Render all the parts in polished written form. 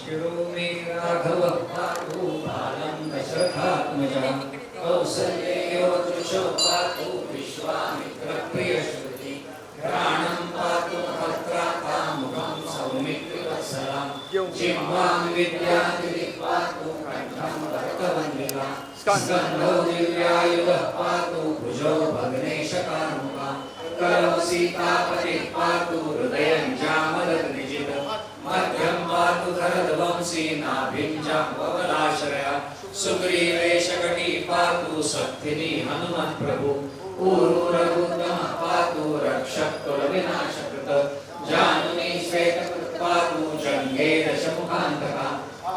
शिरो मे राघवः पातु बालं दशरथात्मजः कौसल्येयो दृशो पातु विश्वामित्रप्रियश्रुति घ्राणं पातु भद्राता मुखं सौमित्रिवत्सलां जिह्वां विद्यादिः पातु कण्ठं भक्तवन्दिता स्कन्धो दिव्यायुधः पातु भुजौ भग्नेशकार्मुकः कलौ सीतापतिः पातु हृदयं जामदग्निजित मध्यं पातु धरद्वंसी नाभिं जाम्बवलाश्रया सुग्रीवेशकटी पातु शक्तिनी हनुमत्प्रभु ऊरुरघुत्तमः पातु रक्षकुलविनाशकृत जानुनी श्वेतकृत् पातु जङ्घे दशमुखान्तकः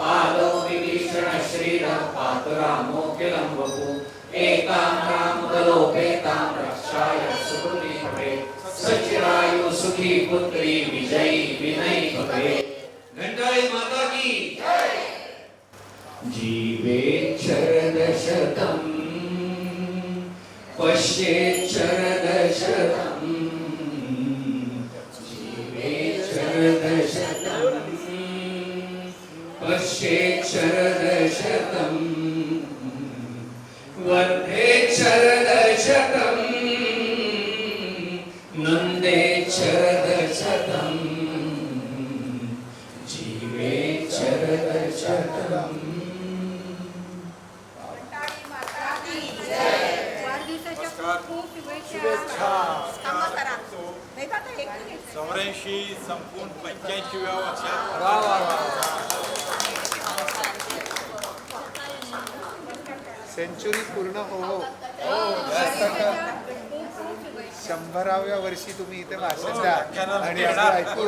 पादौ विभीषणः श्रीरः पातु रामोऽखिलं वपुः एतां रामदलोपेतां रक्षाय सुकृती भवेत् सचिरायु सुखी पुत्री विजयी विनयी भवेत्। घंटाई माता की जय। जीवेच्छरदशतम् पश्येच्छरदशतम् जीवेच्छरदशतम् पश्येच्छरदशतम् वर्धेच्छरदशतम् नन्देच्छरदशतम् जीवेच्छरदशतम्। चौऱ्याऐंशी संपूर्ण 85व्या वर्षात सेंचुरी पूर्ण हो 100व्या वर्षी तुम्ही इथे भाषण द्या आणि ऐकू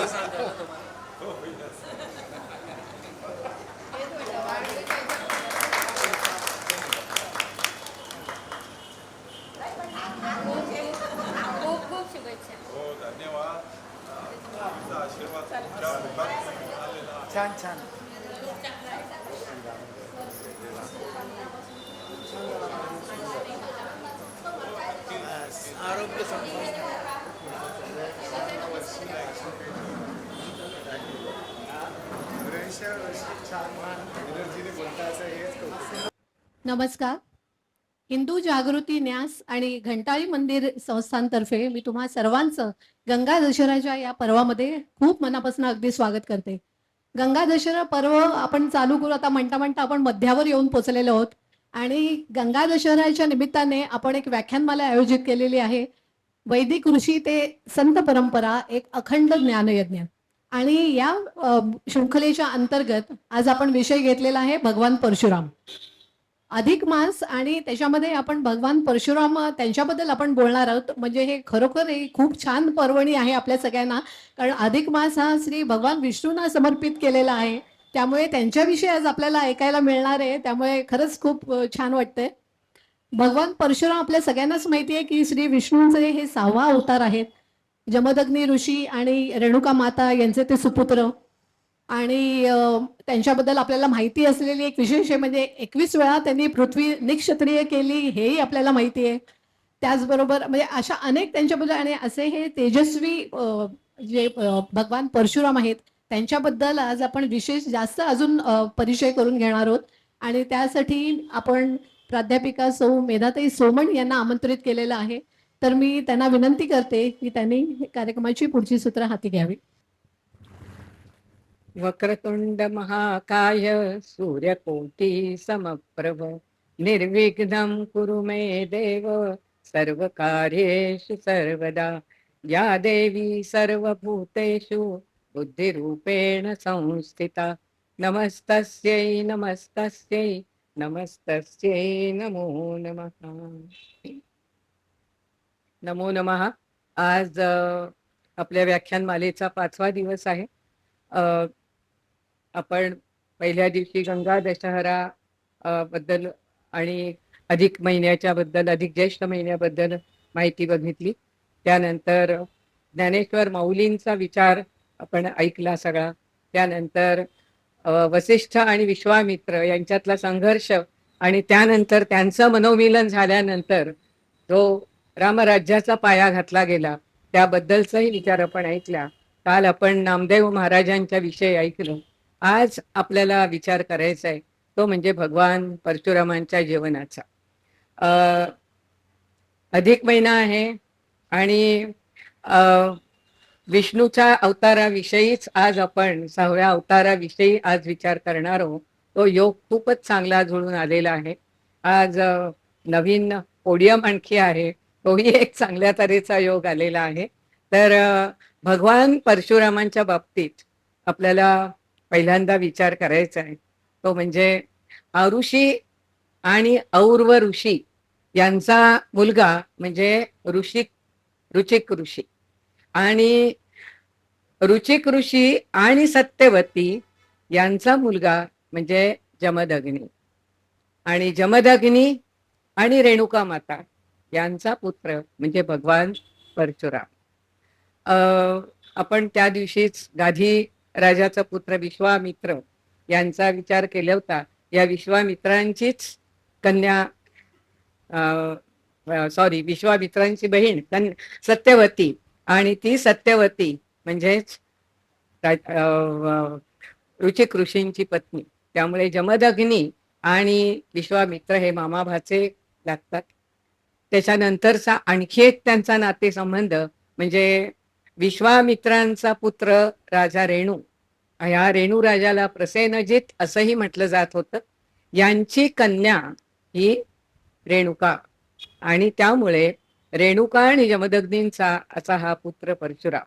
छान छान आरोग्य नमस्कार. हिंदू जागृती न्यास आणि घंटाळी मंदिर संस्थांतर्फे मी तुम्हा सर्वांचं गंगा दशऱ्याच्या या पर्वामध्ये खूप मनापासून अगदी स्वागत करते. गंगा दशरा पर्व आपण चालू करू आता म्हणता म्हणता आपण मध्यावर येऊन पोचलेलो आहोत आणि गंगा दशऱ्याच्या निमित्ताने आपण एक व्याख्यानमाला आयोजित केलेली आहे. वैदिक ऋषी ते संत परंपरा एक अखंड ज्ञानयज्ञ आणि या शृंखलेच्या अंतर्गत आज आपण विषय घेतलेला आहे भगवान परशुराम. अधिक मास आणि त्याच्यामध्ये आपण भगवान परशुराम त्यांच्याबद्दल आपण बोलणार आहोत. म्हणजे हे खरोखर खूप छान पर्वणी आहे आपल्या सगळ्यांना, कारण अधिक मास हा श्री भगवान विष्णूंना समर्पित केलेला आहे. त्यामुळे त्यांच्याविषयी आज आपल्याला ऐकायला मिळणार आहे. त्यामुळे खरंच खूप छान वाटतंय. भगवान परशुराम आपल्या सगळ्यांनाच माहिती आहे की श्री विष्णूंचे हे 6वा अवतार आहेत. जमदग्नी ऋषी आणि रेणुका माता यांचे ते सुपुत्र आणि त्यांच्याबद्दल आपल्याला माहिती असलेली एक विशेष आहे म्हणजे 21 वेळा त्यांनी पृथ्वी निक्षत्रिय केली हेही आपल्याला माहिती आहे. त्याचबरोबर म्हणजे अशा अनेक त्यांच्याबद्दल आणि असे हे तेजस्वी जे भगवान परशुराम आहेत त्यांच्याबद्दल आज आपण विशेष जास्त अजून परिचय करून घेणार आहोत. आणि त्यासाठी आपण प्राध्यापिका सौ मेधाताई सोमण यांना आमंत्रित केलेलं आहे. तर मी त्यांना विनंती करते की त्यांनी कार्यक्रमाची पुढची सूत्र हाती घ्यावी. वक्रतुंड महाकाय सूर्यकोटि समप्रभ निर्विघ्नं कुरु मे देव सर्वकार्येषु सर्वदा. या देवी सर्वभूतेषु बुद्धिरूपेण संस्थिता. नमस्तस्यै नमस्तस्यै नमस्तस्यै नमो नमः. नमो नमः. आज आपल्या व्याख्यानमालेचा 5वा दिवस आहे. आपण पहिल्या दिवशी गंगा दशहरा बद्दल आणि अधिक महिन्याच्या बद्दल अधिक ज्येष्ठ महिन्याबद्दल माहिती बघितली. त्यानंतर ज्ञानेश्वर माऊलींचा विचार आपण ऐकला सगळा. त्यानंतर वसिष्ठ आणि विश्वामित्र यांच्यातला संघर्ष आणि त्यानंतर त्यांचं मनोमिलन झाल्यानंतर जो रामराज्याचा पाया घातला गेला त्याबद्दलचाही विचार आपण ऐकला. काल आपण नामदेव महाराजांच्या विषयी ऐकलं आज आपल्याला विचार करायचा आहे तो म्हणजे भगवान परशुरामांच्या जीवनाचा. अधिक महिना आहे आणि अ, विष्णूच्या अवताराविषयीच आज आपण 6व्या अवताराविषयी आज विचार करणार आहोत. तो योग खूपच चांगला जुळून आलेला आहे. आज नवीन पोडियम आणखी आहे, तोही एक चांगल्या तऱ्हेचा योग आलेला आहे. तर भगवान परशुरामांच्या बाबतीत आपल्याला पहिल्यांदा विचार करायचा आहे तो म्हणजे अऋषी आणि और्व ऋषी यांचा मुलगा म्हणजे रुचिक ऋषी आणि रुचिक ऋषी आणि सत्यवती यांचा मुलगा म्हणजे जमदग्नी आणि जमदग्नी आणि रेणुका माता यांचा पुत्र म्हणजे भगवान परशुराम. आपण त्या दिवशीच गाधी राजाचा पुत्र विश्वामित्र यांचा विचार केला होता. या विश्वामित्रांचीच कन्या विश्वामित्रांची बहीण सत्यवती आणि ती सत्यवती म्हणजेच रुचिक ऋषींची पत्नी. त्यामुळे जमदग्नी आणि विश्वामित्र हे मामाभाचे लागतात. त्याच्यानंतरचा आणखी एक त्यांचा नातेसंबंध म्हणजे विश्वामित्रांचा पुत्र राजा रेणू. या रेणू राजाला प्रसेनजित असंही म्हटलं जात होतं. यांची कन्या ही रेणुका आणि त्यामुळे रेणुका आणि जमदग्नींचा असा हा पुत्र परशुराम.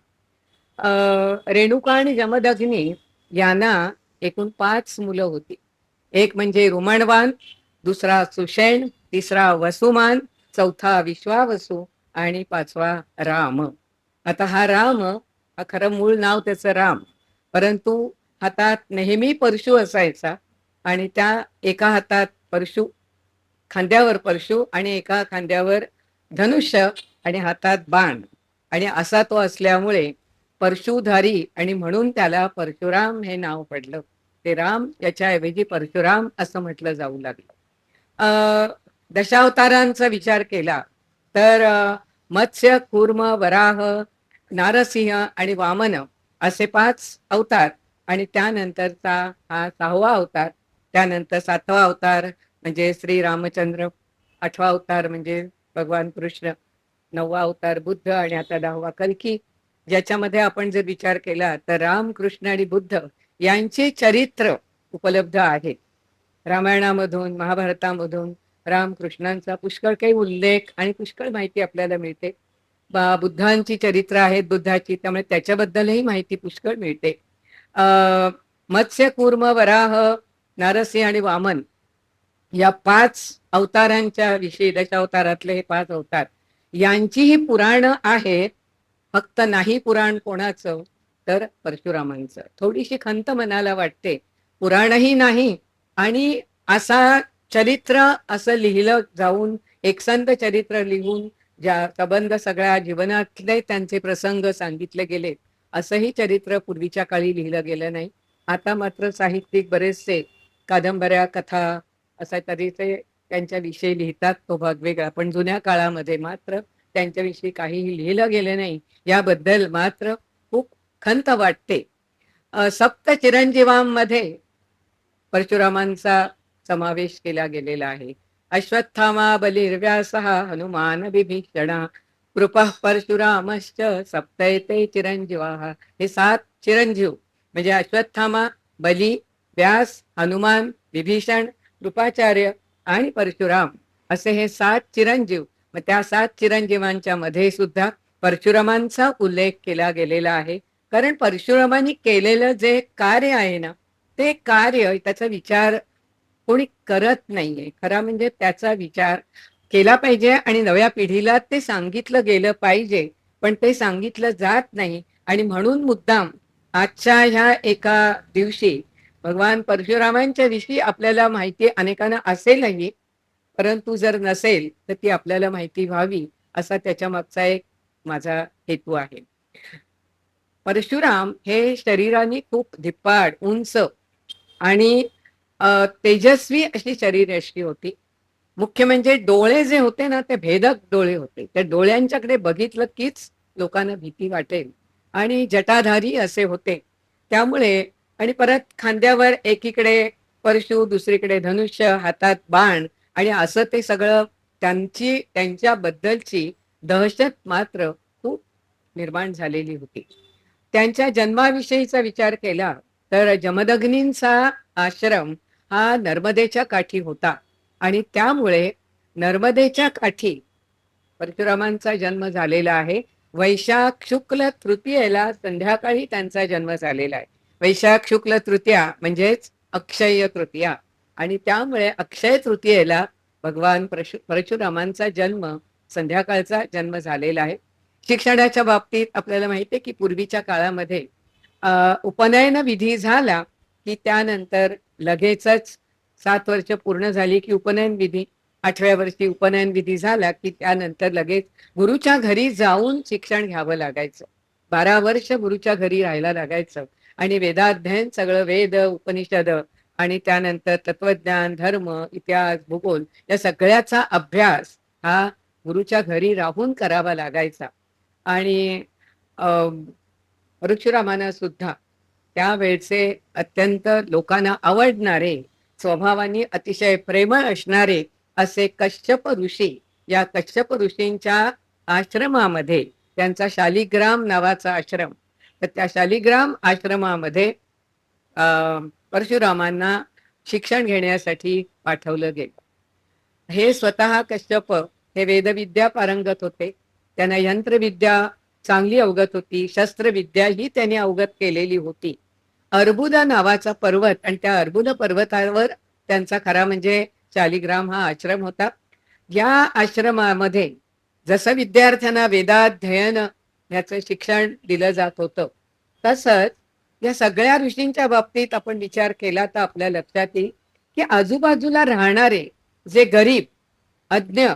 रेणुका आणि जमदग्नी यांना एकूण 5 मुलं होती. एक म्हणजे रुमणवान, दुसरा सुषेण, तिसरा वसुमान, चौथा विश्वावसू आणि 5वा राम. आता हा राम हा खरं मूळ नाव त्याचं राम, परंतु हातात नेहमी परशु असायचा आणि त्या एका हातात परशु, खांद्यावर परशु आणि एका खांद्यावर धनुष्य आणि हातात बाण आणि असा तो असल्यामुळे परशुधारी आणि म्हणून त्याला परशुराम हे नाव पडलं. ते राम याच्याऐवजी परशुराम असं म्हटलं जाऊ लागलं. दशावतारांचा विचार केला तर मत्स्य, कूर्म, वराह, नारसिंह आणि वामन असे 5 अवतार आणि त्यानंतरचा हा 6वा अवतार. त्यानंतर 7वा अवतार म्हणजे श्री रामचंद्र, 8वा अवतार म्हणजे भगवान कृष्ण, 9वा अवतार बुद्ध आणि आता 10वा कल्की. ज्याच्यामध्ये आपण जर विचार केला तर राम, कृष्ण आणि बुद्ध यांचे चरित्र उपलब्ध आहेत. रामायणामधून, महाभारतामधून रामकृष्णांचा पुष्कळ काही उल्लेख आणि पुष्कळ माहिती आपल्याला मिळते. बुद्धांची चरित्र आहेत बुद्धाची, त्यामुळे त्याच्याबद्दलही माहिती पुष्कळ मिळते. मत्स्य, कूर्म, वराह, नारसिंह आणि वामन या 5 अवतारांच्या विषयी, दशावतारातले हे 5 अवतार यांचीही पुराणं आहेत. फक्त नाही पुराण कोणाचं तर परशुरामांचं. थोडीशी खंत मनाला वाटते, पुराणही नाही आणि असा चरित्र असं लिहिलं जाऊन, एकसंध चरित्र लिहून ज्या संबंध सगळ्या जीवनातले त्यांचे प्रसंग सांगितले गेले असंही चरित्र पूर्वीच्या काळी लिहिलं गेलं नाही. आता मात्र साहित्यिक बरेचसे कादंबऱ्या, कथा अशा तऱ्हेचे त्यांच्याविषयी लिहितात. तो भाग वेगळा, पण जुन्या काळामध्ये मात्र त्यांच्याविषयी काहीही लिहिलं गेलं नाही. याबद्दल मात्र खूप खंत वाटते. सप्त चिरंजीवांमध्ये परशुरामांचा समावेश केला गेलेला आहे. अश्वत्थामा, बलिर्व्यासः, हनुमान, विभीषणा, कृपः परशुरामश्च सप्तैते चिरंजीवाः. हे 7 चिरंजीव म्हणजे अश्वत्थामा, बली, व्यास, हनुमान, विभीषण, कृपाचार्य आणि परशुराम असे हे 7 चिरंजीव. मग त्या 7 चिरंजीवांच्या मध्ये सुद्धा परशुरामांचा उल्लेख केला गेलेला आहे. कारण परशुरामांनी केलेलं जे कार्य आहे ना, ते कार्य, त्याचा विचार कोणी करत नाहीये. खरा म्हणजे त्याचा विचार केला पाहिजे आणि नव्या पिढीला ते सांगितलं गेलं पाहिजे, पण ते सांगितलं जात नाही. आणि म्हणून मुद्दाम आजच्या ह्या एका दिवशी भगवान परशुरामांच्या विषयी आपल्याला माहिती अनेकांना असेलही, परंतु जर नसेल तर ती आपल्याला माहिती व्हावी असा त्याच्या मागचा एक माझा हेतू आहे. परशुराम हे शरीराने खूप धिप्पाड, उंच आणि तेजस्वी अशी शरीरयष्टी होती. मुख्य म्हणजे डोळे जे होते ना, ते भेदक डोळे होते. त्या डोळ्यांच्याकडे बघितलं कीच लोकांना भीती वाटेल आणि जटाधारी असे होते. त्यामुळे आणि परत खांद्यावर एकीकडे परशु, दुसरीकडे धनुष्य, हातात बाण, आणि असं ते सगळं त्यांच्याबद्दलची दहशत मात्र खूप निर्माण झालेली होती. त्यांच्या जन्माविषयीचा विचार केला तर जमदग्नींचा आश्रम हा नर्मदेच्या काठी होता आणि त्यामुळे नर्मदेच्या काठी परशुरामांचा जन्म झालेला आहे. वैशाख शुक्ल तृतीयेला संध्याकाळी त्यांचा जन्म झालेला आहे. वैशाख शुक्ल तृतीया म्हणजेच अक्षय तृतीया, आणि त्यामुळे अक्षय तृतीयेला भगवान परशुरामांचा जन्म, संध्याकाळचा जन्म झालेला आहे. शिक्षणाच्या बाबतीत आपल्याला माहिती आहे की पूर्वीच्या काळामध्ये उपनयन विधी झाला की त्यानंतर लगेचच 7 वर्ष पूर्ण झाली की उपनयन विधी, 8व्या वर्षी उपनयन विधी झाला की त्यानंतर लगेच गुरुच्या घरी जाऊन शिक्षण घ्यावं लागायचं. 12 वर्ष गुरुच्या घरी राहायला लागायचं आणि वेदाध्ययन सगळं, वेद, उपनिषद आणि त्यानंतर तत्वज्ञान, धर्म, इतिहास, भूगोल या सगळ्याचा अभ्यास हा गुरुच्या घरी राहून करावा लागायचा. आणि परशुरामांना सुद्धा त्यावेळचे अत्यंत लोकांना आवडणारे, स्वभावाने अतिशय प्रेमळ असणारे असे कश्यप ऋषी, या कश्यप ऋषींच्या आश्रमामध्ये, त्यांचा शालिग्राम नावाचा आश्रम, तर त्या शालिग्राम आश्रमामध्ये परशुरामांना शिक्षण घेण्यासाठी पाठवलं गेलं. हे स्वतः कश्यप हे वेदविद्या पारंगत होते, त्यांना यंत्रविद्या चांगली अवगत होती, शस्त्रविद्या ही त्यांनी अवगत केलेली होती. अर्बुदा नावाचा पर्वत, आणि त्या अर्बुद पर्वतावर त्यांचा खरा म्हणजे शालिग्राम हा आश्रम होता. या आश्रमामध्ये जसं विद्यार्थ्यांना वेदाध्ययन ह्याचं शिक्षण दिलं जात होतं, तसंच या सगळ्या ऋषींच्या बाबतीत आपण विचार केला तर आपल्या लक्षात येईल की आजूबाजूला राहणारे जे गरीब, अज्ञ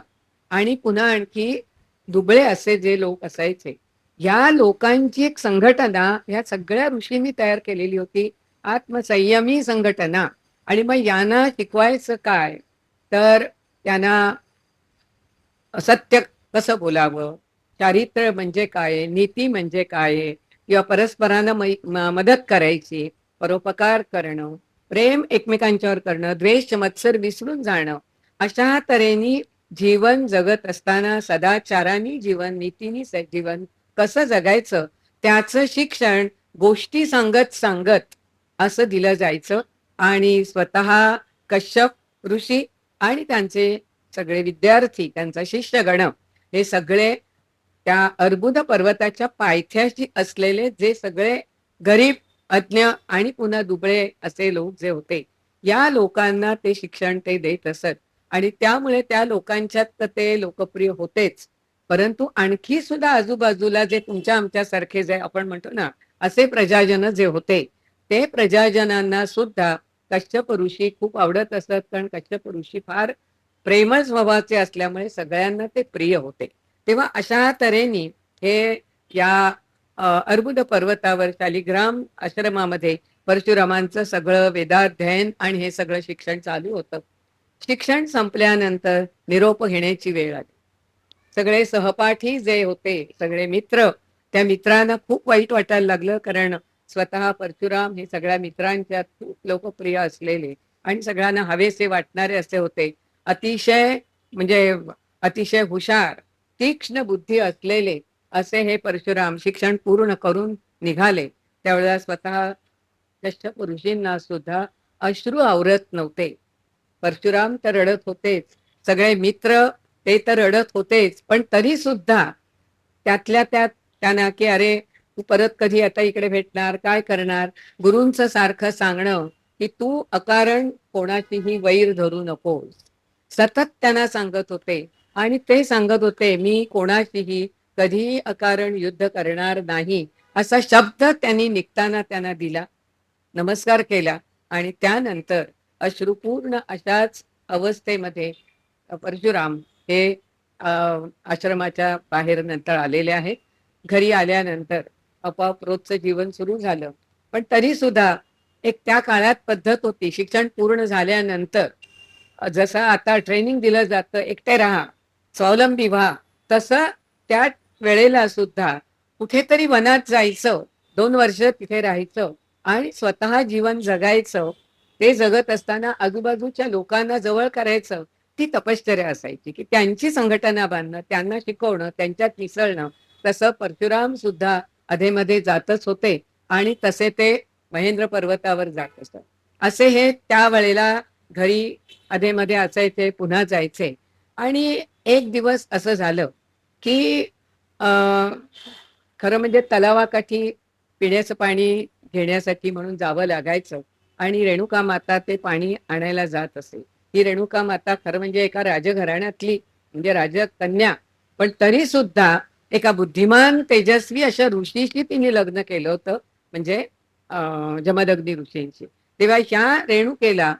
आणि पुन्हा आणखी दुबळे असे जे लोक असायचे, या लोकांची एक संघटना या सगळ्या ऋषींनी तयार केलेली होती, आत्मसंयमी संघटना. आणि मग यांना शिकवायचं काय, तर त्यांना सत्य कसं बोलावं, चारित्र्य म्हणजे काय, नीती म्हणजे काय, किंवा परस्परांना मदत करायची, परोपकार करणं, प्रेम एकमेकांच्यावर करणं, द्वेष मत्सर विसरून जाणं, अशा तऱ्हेने जीवन जगत असताना सदाचाराने जीवन, नीतीने जीवन कसं जगायचं त्याचं शिक्षण गोष्टी सांगत सांगत असं दिलं जायचं. आणि स्वतः कश्यप ऋषी आणि त्यांचे सगळे विद्यार्थी, त्यांचा शिष्यगण, हे सगळे त्या अर्बुद पर्वताच्या पायथ्याशी असलेले जे सगळे गरीब, अज्ञ आणि पुन्हा दुबळे असे लोक जे होते, या लोकांना ते शिक्षण ते देत असत. आणि त्यामुळे त्या लोकांच्यात तर ते लोकप्रिय होतेच, परंतु आणखी सुद्धा आजूबाजूला जे तुमच्या आमच्यासारखे जे आपण म्हणतो ना असे प्रजाजन जे होते, ते प्रजाजनांना सुद्धा कश्यप ऋषी खूप आवडत असत, कारण कश्यप ऋषी फार प्रेमळ स्वभावाचे असल्यामुळे सगळ्यांना ते प्रिय होते. तेव्हा अशा तऱ्हेने हे या अर्बुद पर्वतावर शालिग्राम आश्रमामध्ये परशुरामांचं सगळं वेदाध्ययन आणि हे सगळं शिक्षण चालू होतं. शिक्षण संपल्यानंतर निरोप घेण्याची वेळ आली. सगळे सहपाठी जे होते, सगळे मित्र, त्या मित्रांना खूप वाईट वाटायला लागलं, कारण स्वतः परशुराम हे सगळ्या मित्रांच्या खूप लोकप्रिय असलेले आणि सगळ्यांना हवेसे वाटणारे असे होते. अतिशय म्हणजे अतिशय हुशार, तीक्ष्ण बुद्धी असलेले असे हे परशुराम शिक्षण पूर्ण करून निघाले. त्यावेळेला स्वतः कश्यप ऋषींना सुद्धा अश्रू आवरत नव्हते. परशुराम तर रडत होतेच, सगळे मित्र ते तर रडत होतेच, पण तरी सुद्धा त्यातल्या त्यात त्यांना की अरे तू परत कधी आता इकडे भेटणार, काय करणार, गुरूंचं सारखं सांगणं की तू अकारण कोणाचीही वैर धरू नकोस, सतत त्यांना सांगत होते. आणि ते सांगत होते मी कोणाशीही कधीही अकारण युद्ध करणार नाही, असा शब्द त्यांनी निघताना त्यांना दिला, नमस्कार केला. आणि त्यानंतर अश्रुपूर्ण अशाच अवस्थेमध्ये परशुराम हे आश्रमाच्या बाहेर नंतर आलेले आहेत. घरी आल्यानंतर आपोआप रोजचं जीवन सुरू झालं. पण तरी सुद्धा एक त्या काळात पद्धत होती, शिक्षण पूर्ण झाल्यानंतर जसं आता ट्रेनिंग दिलं जातं एकटे राहा, स्वावलंबी व्हा, तसं त्या वेळेला सुद्धा कुठेतरी वनात जायचं, 2 वर्ष तिथे राहायचं आणि स्वतः जीवन जगायचं. ते जगत असताना आजूबाजूच्या लोकांना जवळ करायचं, ती तपश्चर्या असायची, की त्यांची संघटना बांधणं, त्यांना शिकवणं, त्यांच्यात मिसळणं. तसं परशुराम सुद्धा अधेमध्ये जातच होते आणि तसे ते महेंद्र पर्वतावर जात असत. असे हे त्यावेळेला घरी अधेमध्ये असायचे, पुन्हा जायचे. आणि एक दिवस असं झालं की खरं म्हणजे तलावाकाठी पिण्याचं पाणी घेण्यासाठी म्हणून जावं लागायचं आणि रेणुका माता ते पाणी आणायला जात असे. ही रेणुका माता खरं म्हणजे एका राजघराण्यातली म्हणजे राजकन्या, पण तरी सुद्धा एका बुद्धिमान तेजस्वी अशा ऋषीशी तिने लग्न केलं होतं, म्हणजे जमदग्नी ऋषींशी. तेव्हा ह्या रेणुकेला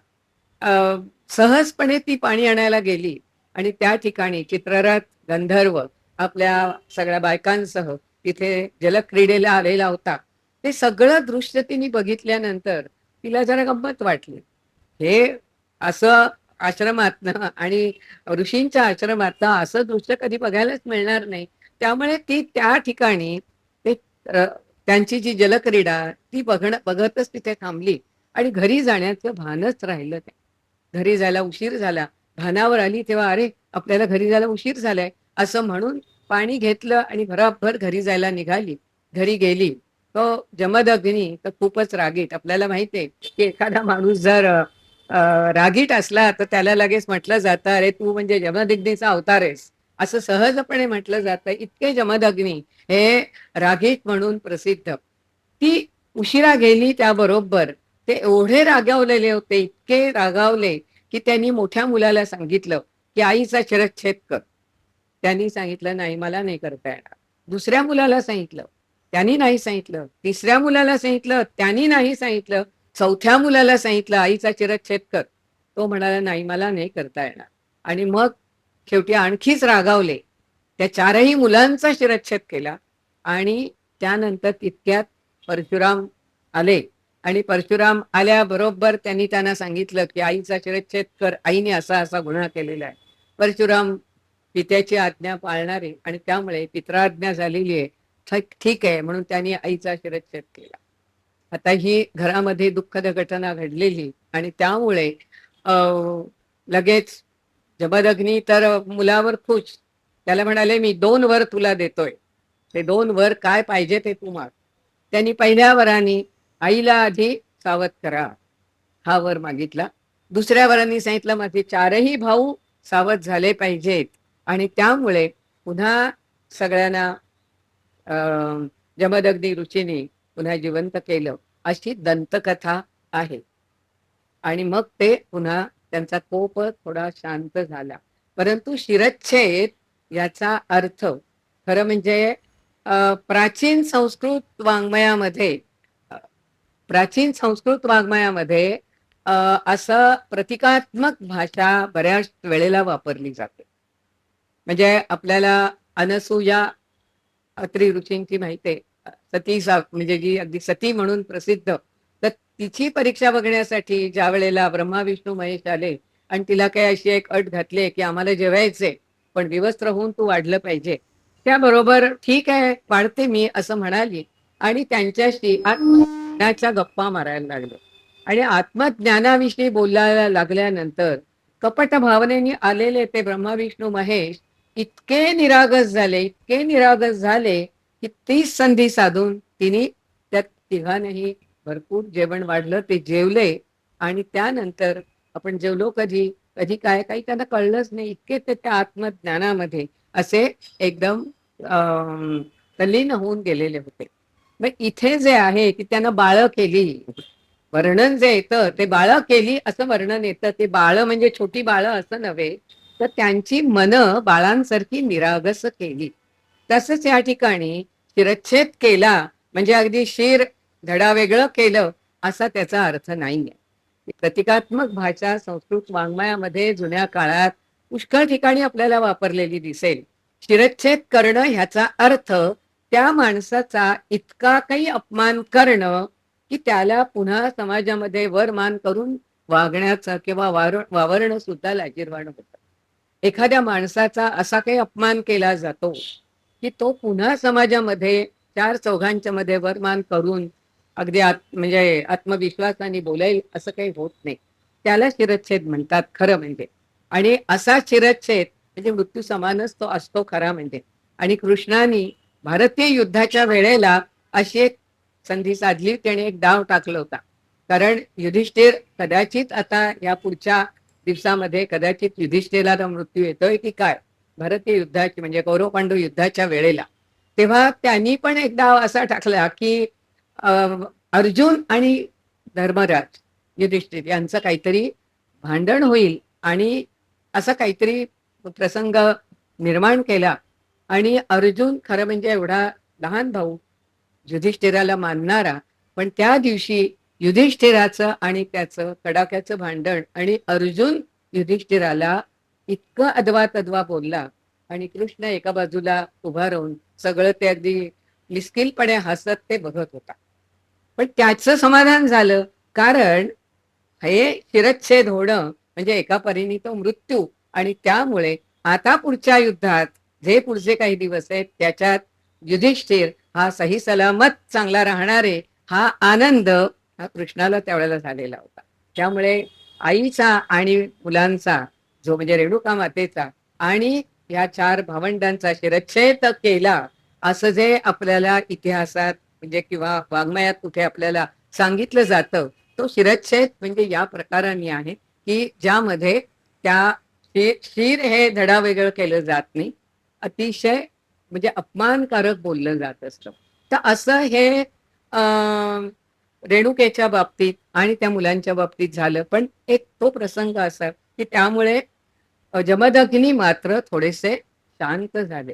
सहजपणे ती पाणी आणायला गेली आणि त्या ठिकाणी चित्ररथ गंधर्व आपल्या सगळ्या बायकांसह तिथे जलक्रीडेला आलेला होता. ते सगळं दृश्य तिने बघितल्यानंतर तिला जरा गंमत वाटली. हे असं आश्रमातनं आणि ऋषींच्या आश्रमातनं असं दृश्य कधी बघायलाच मिळणार नाही. त्यामुळे ती त्या ठिकाणी ते त्यांची जी जलक्रीडा ती बघतच तिथे थांबली आणि घरी जाण्याचं भानच राहिलं नाही. घरी जायला उशीर झाला. भानावर आली तेव्हा अरे आपल्याला घरी जायला उशीर झालाय असं म्हणून पाणी घेतलं आणि भराभर घरी जायला निघाली. घरी गेली. तो जमदग्नी तर खूपच रागीट. आपल्याला माहितीये की एखादा माणूस जर रागीट असला तर त्याला लगेच म्हटलं जातं अरे तू म्हणजे जमदग्नीचा अवतार आहेस असं सहजपणे म्हटलं जातं. इतके जमदग्नी हे रागीट म्हणून प्रसिद्ध. ती उशिरा गेली त्याबरोबर ते एवढे रागावलेले होते, इतके रागावले की त्यांनी मोठ्या मुलाला सांगितलं की आईचा शिरच्छेद कर. त्यांनी सांगितलं नाही मला नाही करता येणार. दुसऱ्या मुलाला सांगितलं, त्यांनी नाही सांगितलं. तिसऱ्या मुलाला सांगितलं, त्यांनी नाही सांगितलं. चौथ्या मुलाला सांगितलं आईचा शिरच्छेद कर. तो म्हणाला नाही मला नाही करता येणार. आणि मग शेवटी आणखीच रागावले. त्या चारही मुलांचा शिरच्छेद केला आणि त्यानंतर तितक्यात परशुराम आले आणि परशुराम आल्याबरोबर त्यांनी त्यांना सांगितलं की आईचा शिरच्छेद कर, आईने असा असा गुन्हा केलेला आहे. परशुराम पित्याची आज्ञा पाळणारे आणि त्यामुळे पित्राज्ञा झालेली आहे, ठीक आहे म्हणून त्यांनी आईचा शिरच्छेद केला. आता ही घरामध्ये दुःखद घटना घडलेली आणि त्यामुळे लगेच जमदग्नी तर मुलावर खुश. त्याला म्हणाले मी 2 वर तुला देतोय, ते 2 वर काय पाहिजे ते तू माग. त्यांनी पहिल्या वराने आईला आधी सावध करा हा वर मागितला. दुसऱ्या वरांनी सांगितलं माझे चारही भाऊ सावध झाले पाहिजेत आणि त्यामुळे पुन्हा सगळ्यांना जमदग्नी ऋषीने पुन्हा जिवंत केलं अशी दंतकथा आहे. आणि मग ते पुन्हा त्यांचा कोप थोडा शांत झाला. परंतु शिरच्छेद याचा अर्थ खरं म्हणजे प्राचीन संस्कृत वाङ्मयामध्ये प्राचीन संस्कृत वाङ्मयामध्ये असं प्रतिकात्मक भाषा बऱ्याच वेळेला वापरली जाते. म्हणजे आपल्याला अनसूया अत्री ऋषींची माहिती आहे, सती म्हणजे जी अगदी सती म्हणून प्रसिद्ध. तर तिची परीक्षा बघण्यासाठी ज्या वेळेला ब्रह्मा विष्णू महेश आले आणि तिला काही अशी एक अट घातली की आम्हाला जेवायचे पण विवस्त्र होऊन तू वाढलं पाहिजे, त्याबरोबर ठीक आहे वाढते मी असं म्हणाली आणि त्यांच्याशी आत्मज्ञानाच्या गप्पा मारायला लागले. आणि आत्मज्ञानाविषयी बोलायला लागल्यानंतर कपट भावनेने आलेले ते ब्रह्मा विष्णू महेश इतके निरागस झाले, इतके निरागस झाले की तीच संधी साधून तिने त्या तिघांनाही भरपूर जेवण वाढलं. ते जेवले आणि त्यानंतर आपण जेवलो कधी कधी काय काही त्यांना कळलंच नाही. इतके ते त्या आत्मज्ञानामध्ये असे एकदम तल्लीन होऊन गेलेले होते. मग इथे जे आहे की त्यांना बाळ केली, वर्णन जे येतं ते बाळ केली असं वर्णन येतं. ते बाळ म्हणजे छोटी बाळ असं नव्हे, तर त्यांची मन बाळांसारखी निरागस केली. तसंच या ठिकाणी शिरच्छेद केला म्हणजे अगदी शिर धडा वेगळं केलं असा त्याचा अर्थ नाहीये. प्रतिकात्मक भाषा संस्कृत वाङ्मयामध्ये जुन्या काळात पुष्कळ ठिकाणी आपल्याला वापरलेली दिसेल. शिरच्छेद करणं ह्याचा अर्थ त्या माणसाचा इतका काही अपमान करणं की त्याला पुन्हा समाजामध्ये वरमान करून वागण्याचा किंवा वावरणं सुद्धा लाजिरवाणं होतं. एखाद्या माणसाचा असा काही अपमान केला जातो की तो पुन्हा समाजामध्ये चार चौघांच्या मध्ये वरमान करून अगदी म्हणजे आत्मविश्वासाने बोलेल असं काही होत नाही. त्याला शिरच्छेद म्हणतात खरं म्हणजे. आणि असा शिरच्छेद म्हणजे मृत्यू समानच तो असतो खरा म्हणजे. आणि कृष्णाने भारतीय युद्धाच्या वेळेला अशी एक संधी साधली, त्याने एक डाव टाकला होता. कारण युधिष्ठिर कदाचित आता या पुढच्या दिवसामध्ये कदाचित युधिष्ठिराला मृत्यू येतोय की काय भारतीय युद्धाची म्हणजे कौरव पांडव युद्धाच्या वेळेला. तेव्हा त्यांनी पण एक डाव असा टाकला की अर्जुन आणि धर्मराज युधिष्ठिर यांचं काहीतरी भांडण होईल आणि असं काहीतरी प्रसंग निर्माण केला. आणि अर्जुन खरं म्हणजे एवढा लहान भाऊ युधिष्ठिराला मानणारा, पण त्या दिवशी युधिष्ठिराचं आणि त्याचं कडाक्याचं भांडण आणि अर्जुन युधिष्ठिराला इतकं अदवा तदवा बोलला आणि कृष्ण एका बाजूला उभा राहून सगळं ते अगदी मिस्किलपणे हसत ते बघत होता. पण त्याचं समाधान झालं, कारण हे शिरच्छेद होणं म्हणजे एका परीने तो मृत्यू. आणि त्यामुळे आता पुढच्या युद्धात जे पुढचे काही दिवस आहेत त्याच्यात युधिष्ठिर हा सही सलामत चांगला राहणारे हा आनंद हा कृष्णाला त्यावेळेला झालेला होता. त्यामुळे आईचा आणि मुलांचा जो म्हणजे रेणुका मातेचा आणि या 4 भावंडांचा शिरच्छेद केला असं जे आपल्याला इतिहासात म्हणजे किंवा वाङ्मयात कुठे आपल्याला सांगितलं जातं, तो शिरच्छेद म्हणजे या प्रकाराने आहे की ज्यामध्ये त्या शिर हे धडा वेगळं केलं जात नाही, अतिशय म्हणजे अपमानकारक बोललं जात असतं. तर असं हे रेणुकेच्या बाबतीत आणि त्या मुलांच्या बाबतीत झालं. पण एक तो प्रसंग असा की त्यामुळे जमदग्नी मात्र थोडेसे शांत झाले,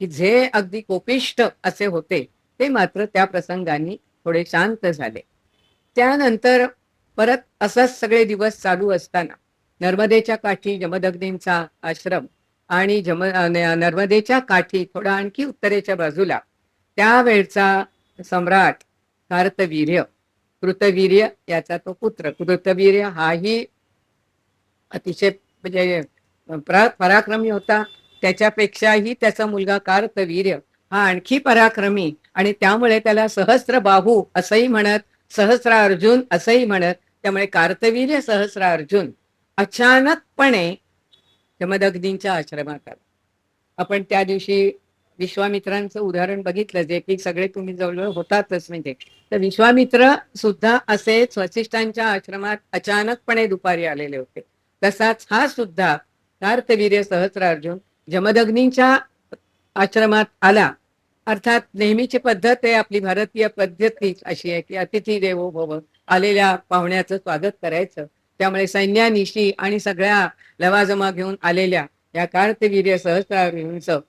की जे अगदी कोपिष्ट असे होते ते मात्र त्या प्रसंगाने थोडे शांत झाले. त्यानंतर परत असंच सगळे दिवस चालू असताना नर्मदेच्या काठी जमदग्नींचा आश्रम आणि नर्मदेच्या काठी थोडा आणखी उत्तरेच्या बाजूला त्यावेळचा सम्राट कार्तवीर्य, कृतवीर्य याचा तो पुत्र, कृतवीर्य हाही अतिशय म्हणजे पराक्रमी होता. त्याच्यापेक्षाही त्याचा मुलगा कार्तवीर्य हा आणखी पराक्रमी आणि त्यामुळे त्याला सहस्त्रबाहू असंही म्हणत, सहस्रार्जुन असंही म्हणत. त्यामुळे कार्तवीर्य सहस्रार्जुन अचानकपणे जमदग्नींच्या आश्रमात आला. आपण त्या दिवशी विश्वामित्रांचं उदाहरण बघितलं, जे की सगळे तुम्ही जवळजवळ होतातच म्हणजे. तर विश्वामित्र सुद्धा असेच वसिष्ठांच्या आश्रमात अचानकपणे दुपारी आलेले होते. तसाच हा सुद्धा कार्तवीर्य सहस्रार्जुन जमदग्नींच्या आश्रमात आला. अर्थात नेहमीची पद्धत आहे आपली भारतीय पद्धती अशी आहे की अतिथी देवो भव, आलेल्या पाहुण्याचं स्वागत करायचं. त्यामुळे सैन्यानिशी आणि सगळ्या लवाजमा घेऊन आलेल्या या कार्तवीर्य सहस्रार्जुनचं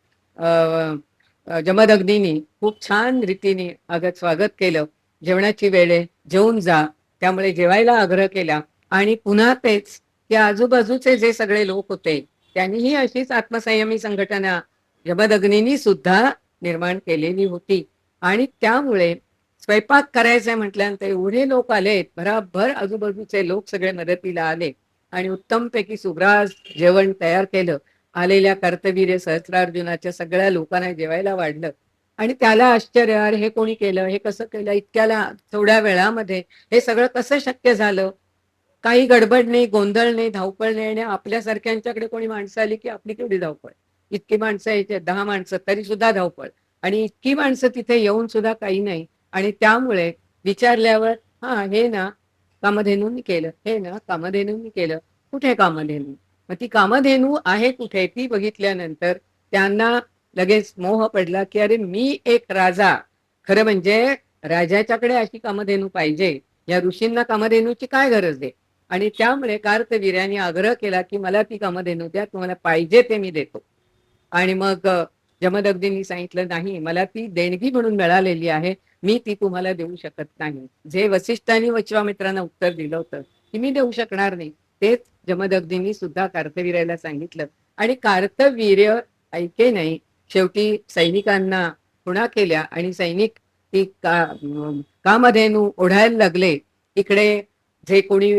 जमदग्नींनी खूप छान रीतीने स्वागत केलं. जेवणाची वेळे जेवून जा, त्यामुळे जेवायला आग्रह केला. आणि पुन्हा तेच की आजूबाजूचे जे सगळे लोक होते त्यांनीही अशीच आत्मसंयमी संघटना जमदग्नींनी सुद्धा निर्माण केलेली होती. आणि त्यामुळे स्वयंपाक करायचंय म्हटल्यानंतर एवढे लोक आलेत, भराभर आजूबाजूचे लोक सगळे मदतीला आले आणि उत्तमपैकी सुग्रास जेवण तयार केलं. आलेल्या कार्तवीर्य सहस्रार्जुनाच्या सगळ्या लोकांना जेवायला वाढलं. आणि त्याला आश्चर्य, अरे हे कोणी केलं, हे कसं केलं, इतक्याला थोड्या वेळामध्ये हे सगळं कसं शक्य झालं. काही गडबड नाही, गोंधळ नाही, धावपळ नाही. आणि आपल्यासारख्यांच्याकडे कोणी माणसं आली की आपली केवढी धावपळ. इतकी माणसं यायचे 10 माणसं तरी सुद्धा धावपळ, आणि इतकी माणसं तिथे येऊन सुद्धा काही नाही. आणि त्यामुळे विचारल्यावर हा हे ना कामधेनूंनी केलं, हे ना कामधेनूंनी केलं. कुठे कामधेनू, मग ती कामधेनू आहे कुठे ती बघितल्यानंतर त्यांना लगेच मोह पडला की अरे मी एक राजा, खरं म्हणजे राजाच्याकडे अशी कामधेनू पाहिजे, या ऋषींना कामधेनूची काय गरज आहे. आणि त्यामुळे कार्तवीर्याने आग्रह केला की मला ती कामधेनू द्या, तुम्हाला पाहिजे ते मी देतो. आणि मग जमदग्नींनी सांगितलं नाही, मला ती देणगी म्हणून मिळालेली आहे, मी ती तुम्हाला देऊ शकत नाही. जे वसिष्ठांनी विश्वामित्रांना उत्तर दिलं होतं की मी देऊ शकणार नाही, तेच जमदग्नींनी सुद्धा कार्तवीर्याला सांगितलं. आणि कार्तवीर्य ऐके नाही, शेवटी सैनिकांना खुणा केल्या आणि सैनिक ती कामधेनू ओढायला लागले. इकडे जे कोणी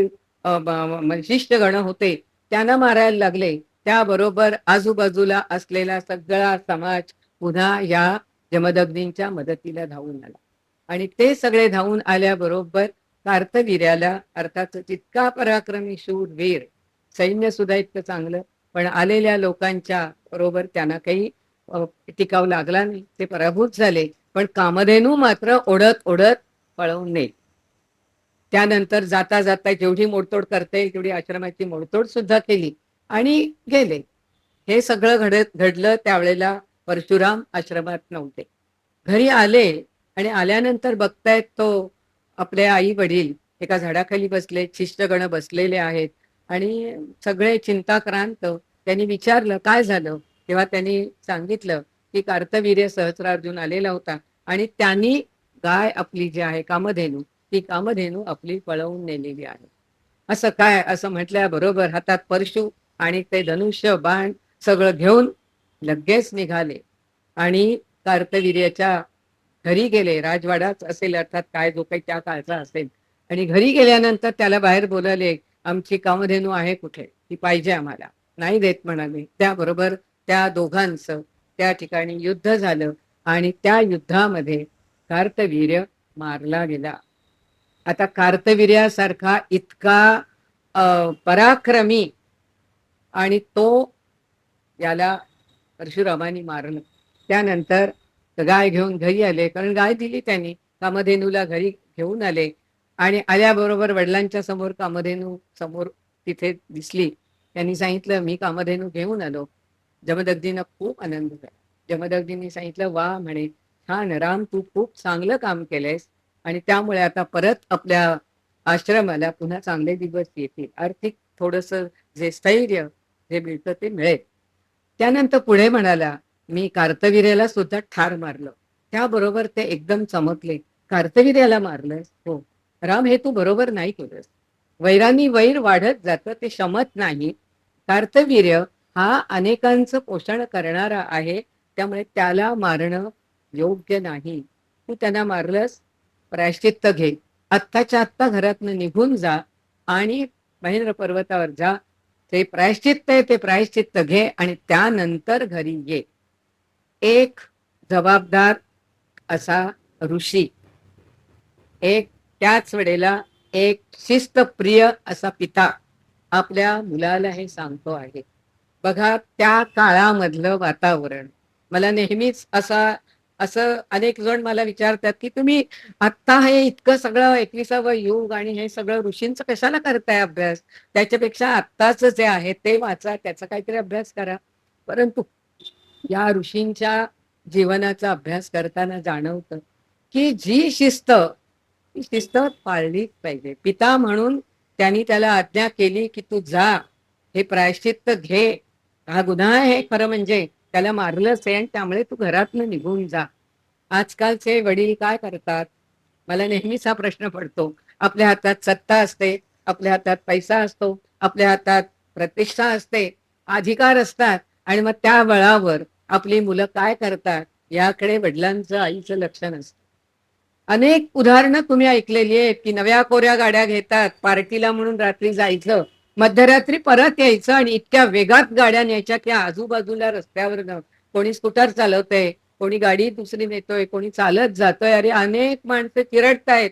शिष्ट गण होते त्यांना मारायला लागले. त्याबरोबर आजूबाजूला असलेला सगळा समाज पुन्हा या जमदग्नींच्या मदतीला धावून आला. आणि ते सगळे धावून आल्याबरोबर कार्तवीर्याला, अर्थात जितका पराक्रमी शूर वीर, सैन्य सुद्धा इतकं चांगलं, पण आलेल्या लोकांच्या बरोबर त्यांना काही टिकाव लागला नाही, ते पराभूत झाले. पण कामधेनू मात्र ओढत ओढत पळवून नेली. त्यानंतर जाता जाता जेवढी मोडतोड करता येईल तेवढी आश्रमाची मोडतोड सुद्धा केली आणि गेले. हे सगळं घडलं त्यावेळेला परशुराम आश्रमात नव्हते. घरी आले आणि आल्यानंतर बघतायत तो आपले आई वडील एका झाडाखाली बसले, शिष्टगण बसलेले आहेत आणि सगळे चिंताक्रांत. त्यांनी विचारलं काय झालं, तेव्हा त्यांनी सांगितलं की कार्तवीर्य सहस्रार्जुन आलेला होता आणि त्यांनी गाय आपली जी आहे कामधेनू, ती कामधेनू आपली पळवून नेलेली आहे. असं काय, असं म्हटल्याबरोबर हातात परशु आणि ते धनुष्य बाण सगळं घेऊन लगेच निघाले आणि कार्तवीर्याच्या घरी गेले. राजवाडाच असेल अर्थात, काय जो काही त्या काळचा असेल. आणि घरी गेल्यानंतर त्याला बाहेर बोलावले, आमची कामधेनू आहे कुठे, ती पाहिजे आम्हाला. नाही देत म्हणाले. त्याबरोबर त्या दोघांचं त्या ठिकाणी युद्ध झालं आणि त्या युद्धामध्ये कार्तवीर्य मारला गेला. आता कार्तवीर्यासारखा इतका पराक्रमी आणि तो याला परशुरामानी मारलं. त्यानंतर गाय घेऊन घरी आले, कारण गाय दिली त्यांनी. कामधेनूला घरी घेऊन आले आणि आल्याबरोबर वडिलांच्या समोर कामधेनू समोर तिथे दिसली. त्यांनी सांगितलं मी कामधेनू घेऊन आलो. जमदग्नींना खूप आनंद झाला. जमदग्नींनी सांगितलं वा म्हणे, छान राम, तू खूप चांगलं काम केलंयस आणि त्यामुळे आता परत आपल्या आश्रमाला पुन्हा चांगले दिवस येतील. आर्थिक थोडस जे स्थैर्य जे मिळतं ते मिळेल. त्यानंतर पुढे म्हणाला, मी कार्तवीर्याला सुद्धा ठार मारलं. त्याबरोबर ते एकदम चमकले. कार्तवीर्याला मारलंस? हो. राम, हे तू बरोबर नाही केलंस. वैरानी वैर वाढत जातं, ते शमत नाही. कार्तवीर्य हा अनेकांचं पोषण करणारा आहे, त्यामुळे त्याला मारणं योग्य नाही. तू त्यांना मारलंस, प्रायश्चित्त घे. आत्ताच्या आत्ता घरातनं निघून जा आणि महेंद्र पर्वतावर जा. ते प्रायश्चित्त आहे, ते प्रायश्चित्त घे आणि त्यानंतर घरी ये. एक जबाबदार असा ऋषी, एक त्याच वेळेला एक शिस्तप्रिय असा पिता आपल्या मुलाला हे सांगतो आहे. बघा त्या काळामधलं वातावरण मला नेहमीच असं अनेक जण मला विचारतात की तुम्ही आत्ता हे इतकं सगळं 21वे युग आणि हे सगळं ऋषींचं कशाला करताय अभ्यास, त्याच्यापेक्षा आत्ताच जे आहे ते वाचा, त्याचा काहीतरी अभ्यास करा. परंतु या ऋषींच्या जीवनाचा अभ्यास करताना जाणवतं की जी शिस्त, ती शिस्त पाळलीच पाहिजे. पिता म्हणून त्यांनी त्याला आज्ञा केली की तू जा, हे प्रायश्चित्त घे. हा गुन्हा आहे खरं म्हणजे, त्याला मारलंच आहे आणि त्यामुळे तू घरातनं निघून जा. आजकालचे वडील काय करतात, मला नेहमीच हा प्रश्न पडतो. आपल्या हातात सत्ता असते, आपल्या हातात पैसा असतो, आपल्या हातात प्रतिष्ठा असते, अधिकार असतात आणि मग त्या बळावर आपली मुलं काय करतात याकडे वडिलांचं आईचं लक्ष नसतं. अनेक उदाहरणं तुम्ही ऐकलेली आहेत की नव्या कोऱ्या गाड्या घेतात, पार्टीला म्हणून रात्री जायचं, मध्यरात्री परत यायचं आणि इतक्या वेगात गाड्या न्यायच्या की आजूबाजूला रस्त्यावर कोणी स्कूटर चालवतंय, कोणी गाडी दुसरी नेतोय, कोणी चालत जातोय. अरे अनेक माणसं चिरडतायत,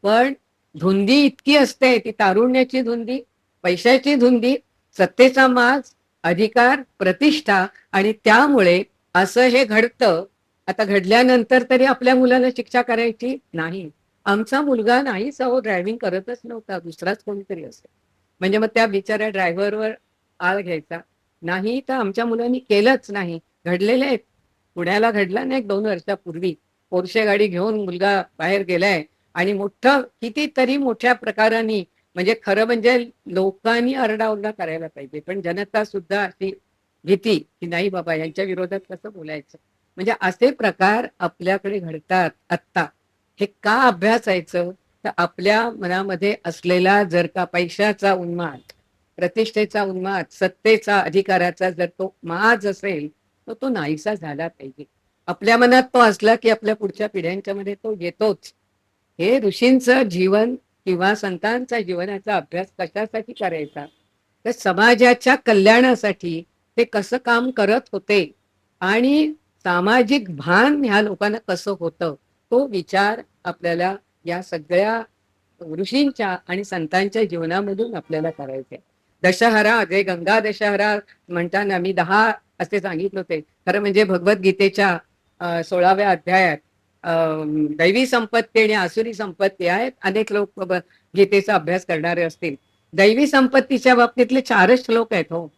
पण धुंदी इतकी असते, ती तारुण्याची धुंदी, पैशाची धुंदी, सत्तेचा माज, अधिकार, प्रतिष्ठा, आणि त्यामुळे असं हे घडतं. आता घडल्यानंतर तरी आपल्या मुलाला शिक्षा करायची नाही. आमचा मुलगा नाही सहो ड्रायव्हिंग करतच नव्हता, दुसराच कोणीतरी असेल, म्हणजे मग त्या बिचाऱ्या ड्रायव्हरवर आळ घ्यायचा नाही. तर आमच्या मुलांनी केलंच नाही. घडलेले आहेत. पुण्याला घडला नाही 2 वर्षापूर्वी, पोरशे गाडी घेऊन मुलगा बाहेर गेलाय आणि मोठं कितीतरी मोठ्या प्रकाराने, म्हणजे खरं म्हणजे लोकांनी आरडाओरडा करायला पाहिजे, पण जनता सुद्धा अशी भीती की नाही बाबा यांच्या विरोधात कसं बोलायचं. म्हणजे असे प्रकार आपल्याकडे घडतात आत्ता. हे का अभ्यासायचं, तर आपल्या मनामध्ये असलेला जर का पैशाचा उन्माद, प्रतिष्ठेचा उन्माद, सत्तेचा, अधिकाराचा जर तो माज असेल तर तो नाहीसा झाला पाहिजे. आपल्या मनात तो असला की आपल्या पुढच्या पिढ्यांच्या मध्ये तो येतोच. हे ऋषींचं जीवन किंवा संतांचा जीवनाचा अभ्यास कशासाठी करायचा, तर समाजाच्या कल्याणासाठी ते कसं काम करत होते आणि सामाजिक भान ह्या लोकांना कसं होतं तो विचार आपल्याला या सगळ्या ऋषींच्या आणि संतांच्या जीवनामधून आपल्याला करायचे. दशहरा जे गंगा दशहरा म्हणताना मी 10 असे सांगितले होते. खरं म्हणजे भगवद्गीतेच्या 16व्या अध्यायात दैवी संपत्ती आणि आसुरी संपत्ती आहेत. अनेक लोक गीतेचा अभ्यास करणारे असतील. दैवी संपत्तीच्या बाबतीतले 4च श्लोक आहेत हो,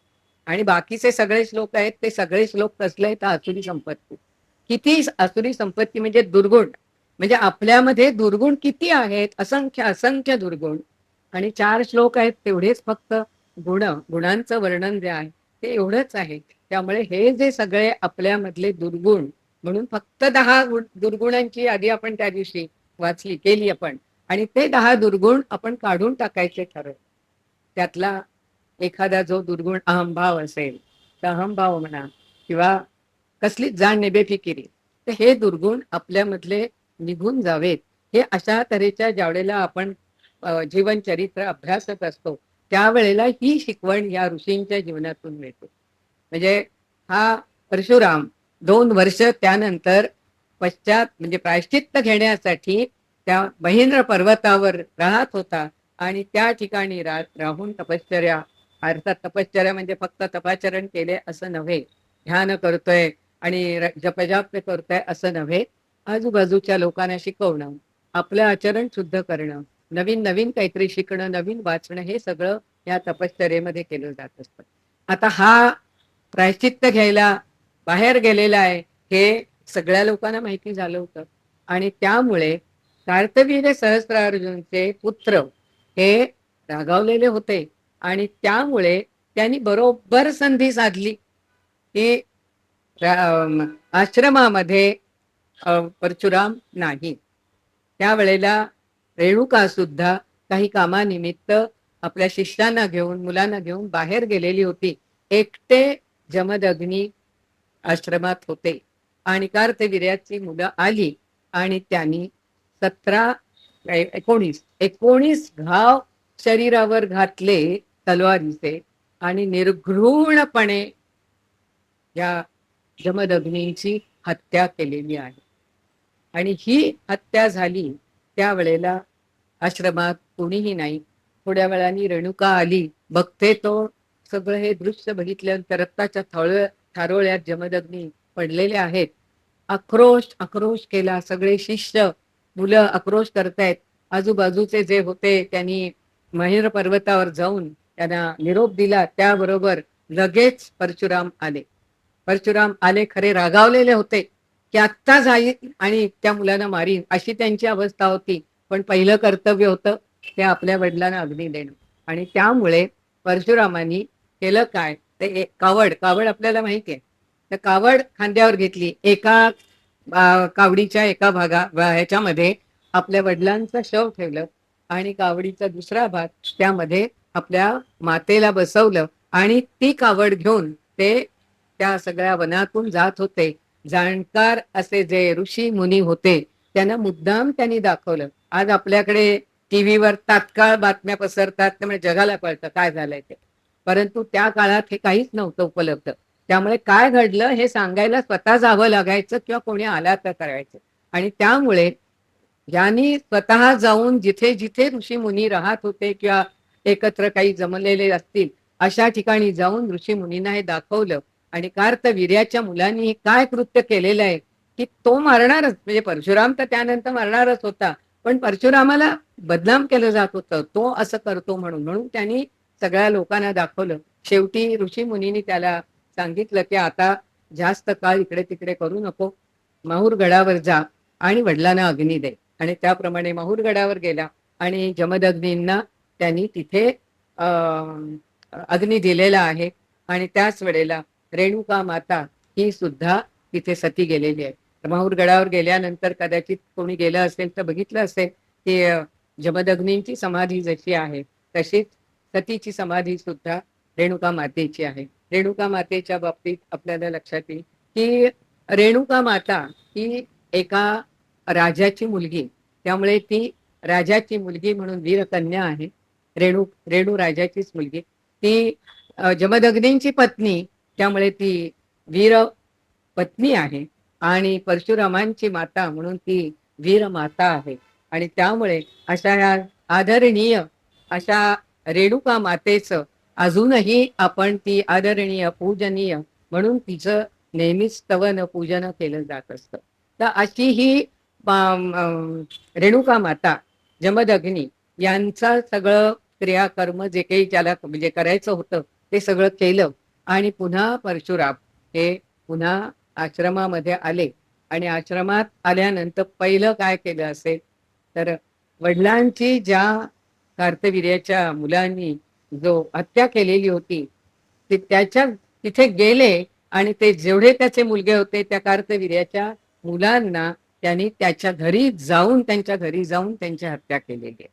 आणि बाकीचे सगळे श्लोक आहेत ते सगळे श्लोक कसले आहेत? आसुरी संपत्ती. किती आसुरी संपत्ती म्हणजे दुर्गुण, म्हणजे आपल्यामध्ये दुर्गुण किती आहेत? असंख्य असंख्य दुर्गुण. आणि 4 श्लोक आहेत तेवढेच फक्त गुणांचं वर्णन जे आहे ते एवढंच आहे. त्यामुळे हे जे सगळे आपल्यामधले दुर्गुण, म्हणून फक्त 10 दुर्गुणांची यादी आपण त्या दिवशी वाचली केली आपण, आणि ते 10 दुर्गुण आपण काढून टाकायचे ठरवले. त्यातला एखादा जो दुर्गुण अहंभाव असेल तर अहंभाव म्हणा, किंवा कसलीच जाण बेफिकिरी, तर हे दुर्गुण आपल्यामधले निघून जावेत. हे अशा तऱ्हेच्या ज्यावेळेला आपण जीवनचरित्र अभ्यासत असतो त्यावेळेला ही शिकवण या ऋषींच्या जीवनातून मिळते. म्हणजे हा परशुराम 2 वर्ष त्यानंतर पश्चात म्हणजे प्रायश्चित्त घेण्यासाठी त्या महेंद्र पर्वतावर राहत होता, आणि त्या ठिकाणी राहून तपश्चर्या, अर्थात तपश्चर्या म्हणजे फक्त तपाचरण केले असं नव्हे, ध्यान करतोय आणि जपजाप करतोय असं नव्हे, आजूबाजूच्या लोकांना शिकवणं, आपलं आचरण शुद्ध करणं, नवीन नवीन काहीतरी शिकणं, नवीन वाचणं, हे सगळं या तपश्चर्येमध्ये केलं जात असतं. आता हा प्रायश्चित्त घ्यायला बाहेर गेलेला आहे हे सगळ्या लोकांना माहिती झालं होतं, आणि त्यामुळे कार्तवीर्य सहस्त्रार्जुनचे पुत्र हे रागावलेले होते, आणि त्यामुळे त्यांनी बरोबर संधी साधली की आश्रमामध्ये परशुराम नाही. त्यावेळेला रेणुका सुद्धा काही कामानिमित्त आपल्या शिष्यांना घेऊन, मुलांना घेऊन बाहेर गेलेली होती. एकटे जमदग्नी आश्रमात होते, आणि कार्तवीर्याची मुलं आली आणि त्यांनी 19 घाव शरीरावर घातले तलवारीचे, आणि निर्घृणपणे या जमदग्नींची हत्या केलेली आहे. आणि ही हत्या झाली त्यावेळेला आश्रमात कोणीही नाही. थोड्या वेळाने रेणुका आली, बघते तो सगळं हे दृश्य बघितल्यानंतर रक्ताच्या थारोळ्यात जमदग्नी पडलेले आहेत. आक्रोश आक्रोश केला. सगळे शिष्य मुलं आक्रोश करतायत. आजूबाजूचे जे होते त्यांनी महेंद्र पर्वतावर जाऊन त्यांना निरोप दिला. त्याबरोबर लगेच परशुराम आले. परशुराम आले, खरे रागावलेले होते की आत्ता जाईल आणि त्या मुलांना मारीन, अशी त्यांची अवस्था होती. पण पहिलं कर्तव्य होतं ते आपल्या वडिलांना अग्नी देणं, आणि त्यामुळे परशुरामांनी केलं काय, ते कावड आपल्याला माहिती आहे, तर कावड खांद्यावर घेतली. एका कावडीच्या एका ह्याच्यामध्ये आपल्या वडिलांचं शव ठेवलं, आणि कावडीचा दुसरा भाग त्यामध्ये आपल्या मातेला बसवलं, आणि ती कावड घेऊन ते त्या सगळ्या वनातून जात होते. जाणकार असे जे ऋषी मुनी होते त्यांना मुद्दाम त्यांनी दाखवलं. आज आपल्याकडे टीव्हीवर तात्काळ बातम्या पसरतात, त्यामुळे जगाला कळतं काय झालंय ते, परंतु त्या काळात हे काहीच नव्हतं उपलब्ध. त्यामुळे काय घडलं हे सांगायला स्वतः जावं लागायचं, किंवा कोणी आला तर करायचं. आणि त्यामुळे यांनी स्वतः जाऊन जिथे जिथे ऋषी मुनी राहत होते किंवा एकत्र काही जमलेले असतील अशा ठिकाणी जाऊन ऋषी मुनींना हे दाखवलं. आणि कार्तवीर्याच्या मुलांनी हे काय कृत्य केलेलं आहे की तो मारणारच, म्हणजे परशुराम तर त्यानंतर मारणारच होता, पण परशुरामाला बदनाम केलं जात होतं तो असं करतो म्हणून त्यांनी सगळ्या लोकांना दाखवलं. शेवटी ऋषी मुनींनी त्याला सांगितलं की आता जास्त काळ इकडे तिकडे करू नको, माहूर गडावर जा आणि वडिलांना अग्नी दे. आणि त्याप्रमाणे माहूर गडावर गेला आणि जमदग्नींना त्यांनी तिथे अग्नी दिलेला आहे. आणि त्याच वेळेला रेणुका माता ही सुद्धा तिथे सती गेलेली आहे. माहूर गडावर गेल्यानंतर कदाचित कोणी गेलं असेल तर बघितलं असेल की जमदग्नींची समाधी जशी आहे तशीच सतीची समाधी सुद्धा रेणुका मातेची आहे. रेणुका मातेच्या बाबतीत आपल्याला लक्षात येईल की रेणुका माता ही एका राजाची मुलगी, त्यामुळे ती राजाची मुलगी म्हणून वीरकन्या आहे. रेणू राजाचीच मुलगी, ती जमदग्नींची पत्नी, त्यामुळे ती वीर पत्नी आहे. आणि परशुरामांची माता म्हणून ती वीरमाता आहे. आणि त्यामुळे अशा या आदरणीय अशा रेणुका मातेचं अजूनही आपण ती आदरणीय पूजनीय म्हणून तिचं नेहमीच स्तवन पूजन केलं जात असतं. तर अशी ही रेणुका माता जमदग्नी यांचं सगळं क्रियाकर्म जे काही त्याला म्हणजे करायचं होतं ते सगळं केलं. आणि पुन्हा परशुराम हे पुन्हा आश्रमामध्ये आले. आणि आश्रमात आल्यानंतर पहिलं काय केलं असेल तर वडिलांची ज्या कार्तवीर्याच्या मुलांनी जो हत्या केलेली होती ते त्याच्या तिथे गेले. आणि ते जेवढे त्याचे मुलगे होते त्या कार्तवीर्याच्या मुलांना त्यांनी त्यांच्या घरी जाऊन त्यांची हत्या केलेली आहे.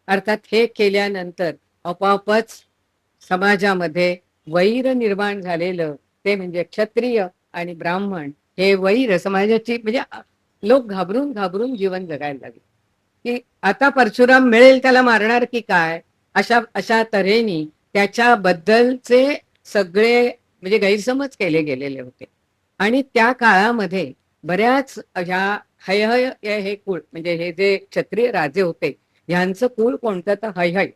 अर्थात हे केल्यानंतर आपोआपच समाजामध्ये वैर निर्माण झालेलं ते म्हणजे क्षत्रिय आणि ब्राह्मण हे वैर समाजाची म्हणजे लोक घाबरून घाबरून जीवन जगायला लागले की आता परशुराम मिळेल त्याला मारणार की काय, अशा अशा तऱ्हेने त्याच्याबद्दलचे सगळे म्हणजे गैरसमज केले गेलेले होते. आणि त्या काळामध्ये बऱ्याच ह्या हयहय हे कुळ म्हणजे हे जे क्षत्रिय राजे होते ह्यांचं कुळ कोणतं तर हयहय.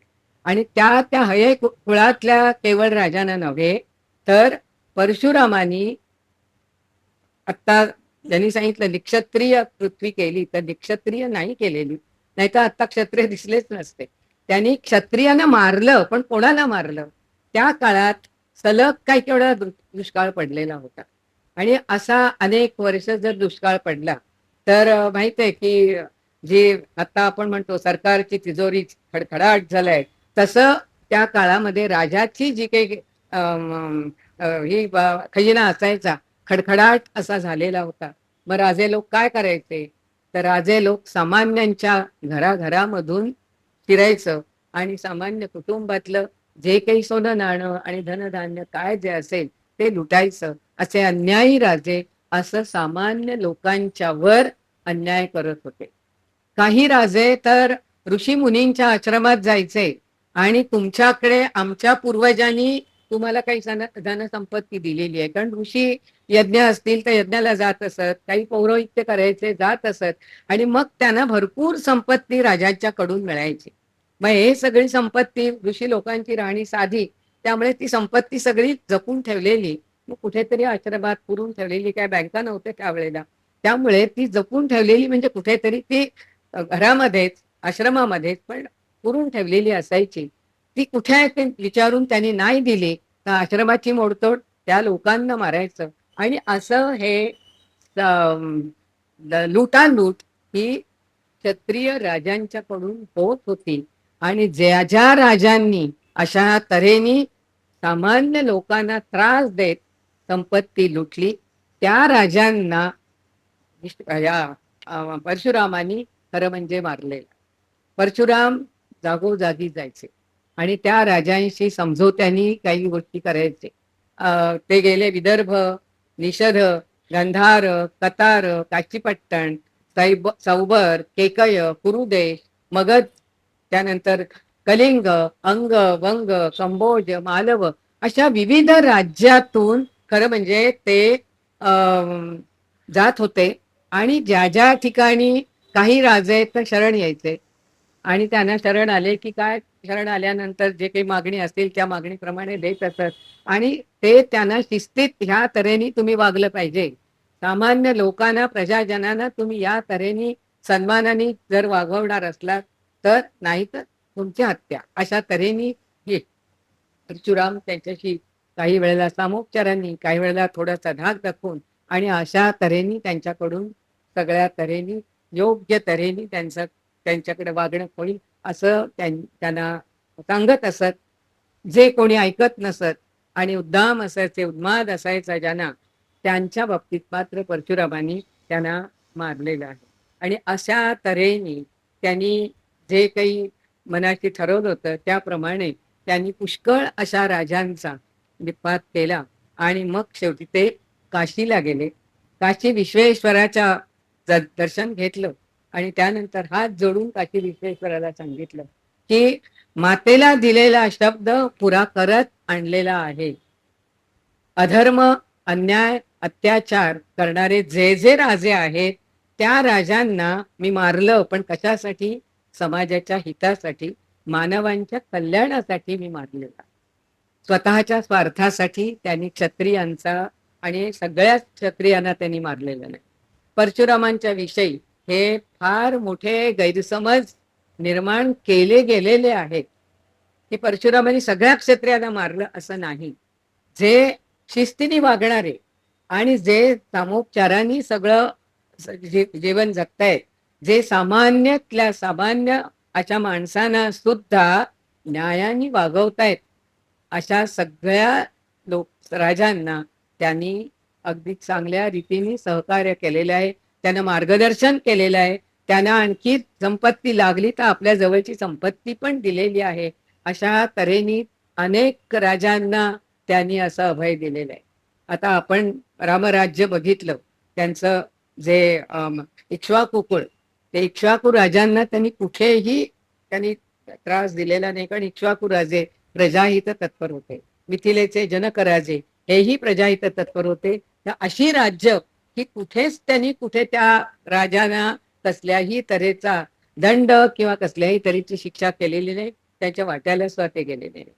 आणि त्या हयहय कुळातल्या केवळ राजांना नव्हे तर परशुरामानी आत्ता ज्यांनी सांगितलं निक्षत्रिय पृथ्वी केली तर निक्षत्रिय नाही केलेली, नाही तर आता क्षत्रिय दिसलेच नसते. त्यांनी क्षत्रियांना मारलं. पण कोणाला मारलं? त्या काळात सलग काही केवढा दुष्काळ पडलेला होता. आणि असा अनेक वर्ष जर दुष्काळ पडला तर माहित आहे की जे आता आपण म्हणतो सरकारची तिजोरी खडखडाट झालाय तसं त्या काळामध्ये राजाची जी काही ही खजिना असायचा खडखडाट असा झालेला होता. मग राजे लोक काय करायचे तर राजे लोक सामान्यांच्या घराघरामधून फिरायचं आणि सामान्य कुटुंबातलं जे काही सोनं नाणं आणि धनधान्य काय जे असेल ते लुटायचं. असे अन्यायी राजे असं सामान्य लोकांच्या वर अन्याय करत होते. काही राजे तर ऋषी मुनींच्या आश्रमात जायचे आणि तुमच्याकडे आमच्या पूर्वजांनी तुम्हाला काही धनसंपत्ती दिलेली आहे. कारण ऋषी यज्ञ असतील तर यज्ञाला जात असत, काही पौरोहित्य करायचे जात असत आणि मग त्यांना भरपूर संपत्ती राजाच्या कडून मिळायची. मग हे सगळी संपत्ती ऋषी लोकांची राहणी साधी त्यामुळे ती संपत्ती सगळी जपून ठेवलेली मग कुठेतरी आश्रमात पुरून ठेवलेली, काय बँका नव्हत्या त्यावेळेला त्यामुळे ती जपून ठेवलेली म्हणजे कुठेतरी ती घरामध्येच आश्रमामध्येच पण पुरून ठेवलेली असायची. ती कुठे आहे ते विचारून त्यांनी नाही दिली तर आश्रमाची मोडतोड त्या लोकांना मारायचं. आणि असं हे लुटालूट ही क्षत्रिय राजांच्याकडून होत होती. आणि ज्या ज्या राजांनी अशा तऱ्हेने सामान्य लोकांना त्रास देत संपत्ती लुटली त्या राजांना या परशुरामानी खरं म्हणजे मारलेला. परशुराम जागोजागी जायचे आणि त्या राजांशी समझोत्यांनी काही गोष्टी करायचे. ते गेले विदर्भ, निषध, गंधार, कतार, काशीपट्टण, सौबर, केकय, कुरुदेश, मगध, त्यानंतर कलिंग, अंग, वंग, कंबोज, मालव अशा विविध राज्यातून खरं म्हणजे ते जात होते. आणि ज्या ज्या ठिकाणी काही राजे तर शरण यायचे आणि त्यांना शरण आले की काय शरण आल्यानंतर जे काही मागणी असतील त्या मागणीप्रमाणे देत असत. आणि ते त्यांना शिस्तीत ह्या तऱ्हेने तुम्ही वागलं पाहिजे, सामान्य लोकांना प्रजाजनांना तुम्ही या तऱ्हेने सन्मानाने जर वागवणार असलात तर नाही तर तुमची हत्या, अशा तऱ्हेने हे परशुराम त्यांच्याशी काही वेळेला सामोपचारांनी काही वेळेला थोडासा धाक दाखवून आणि अशा तऱ्हेने त्यांच्याकडून सगळ्या तऱ्हेने योग्य तऱ्हेने त्यांच्याकडे वागणं होईल असं त्यांना सांगत असत. जे कोणी ऐकत नसत आणि उद्दाम असायचे उन्माद असायचा ज्यांना त्यांच्या बाबतीत मात्र परशुरामांनी त्यांना मारलेलं आहे. आणि अशा तऱ्हेने त्यांनी जे काही मनाशी ठरवलं होतं त्याप्रमाणे त्यांनी पुष्कळ अशा राजांचा निपात केला. आणि मग शेवटी ते काशीला गेले. काशी विश्वेश्वराच्या दर्शन घेतलं आणि त्यानंतर हात जोडून काशी विश्वेश्वराला सांगितलं की मातेला दिलेला शब्द पुरा करत आणलेला आहे. अधर्म, अन्याय, अत्याचार करणारे जे जे राजे आहेत त्या राजांना मी मारलं, पण कशासाठी? समाजाच्या हितासाठी, मानवांच्या कल्याणासाठी मी मारलेला. स्वतःच्या स्वार्थासाठी त्यांनी क्षत्रियांचा आणि सगळ्याच क्षत्रियांना त्यांनी मारलेलं नाही. परशुरामांच्या विषयी हे फार मोठे गैरसमज निर्माण केले गेलेले आहेत की परशुरामांनी सगळ्या क्षत्रियांना मारलं असं नाही. जे शिस्तीने वागणारे आणि जे सामोपचाराने सगळं जीवन जगतायत, जे सामान्यातल्या सामान्य अशा माणसांना सुद्धा न्यायाने वागवतायत, अशा सगळ्या राजांना त्यांनी अगदी चांगल्या रीतीने सहकार्य केलेलं आहे, त्यांना मार्गदर्शन केलेलं आहे, त्यांना आणखी संपत्ती लागली तर आपल्या जवळची संपत्ती पण दिलेली आहे. अशा तऱ्हेने अनेक राजांना त्यांनी असं अभय दिलेलं आहे. आता आपण रामराज्य बघितलं, त्यांचं जे इक्ष्वाकू कुळ, ते इक्ष्वाकू राजांना त्यांनी कुठेही त्यांनी त्रास दिलेला नाही, कारण इक्ष्वाकू राजे प्रजाहित तत्पर होते. मिथिलेचे जनक राजे हेही प्रजाहित तत्पर होते. अशी राज्य ही कुठेच त्यांनी कुठे त्या राजांना कसल्याही तऱ्हेचा दंड किंवा कसल्याही तऱ्हेची शिक्षा केलेली नाही, त्याच्या वाट्याला सुद्धा ते गेलेले नाही.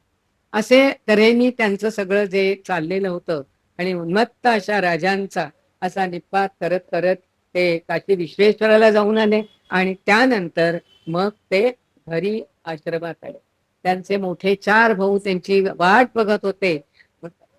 असे तऱ्हेने त्यांचं सगळं जे चाललेलं होतं आणि उन्मत्त अशा राजांचा असा निपात करत करत ते काशी विश्वेश्वराला जाऊन आले आणि त्यानंतर मग ते घरी आश्रमात आले. त्यांचे मोठे 4 भाऊ त्यांची वाट बघत होते.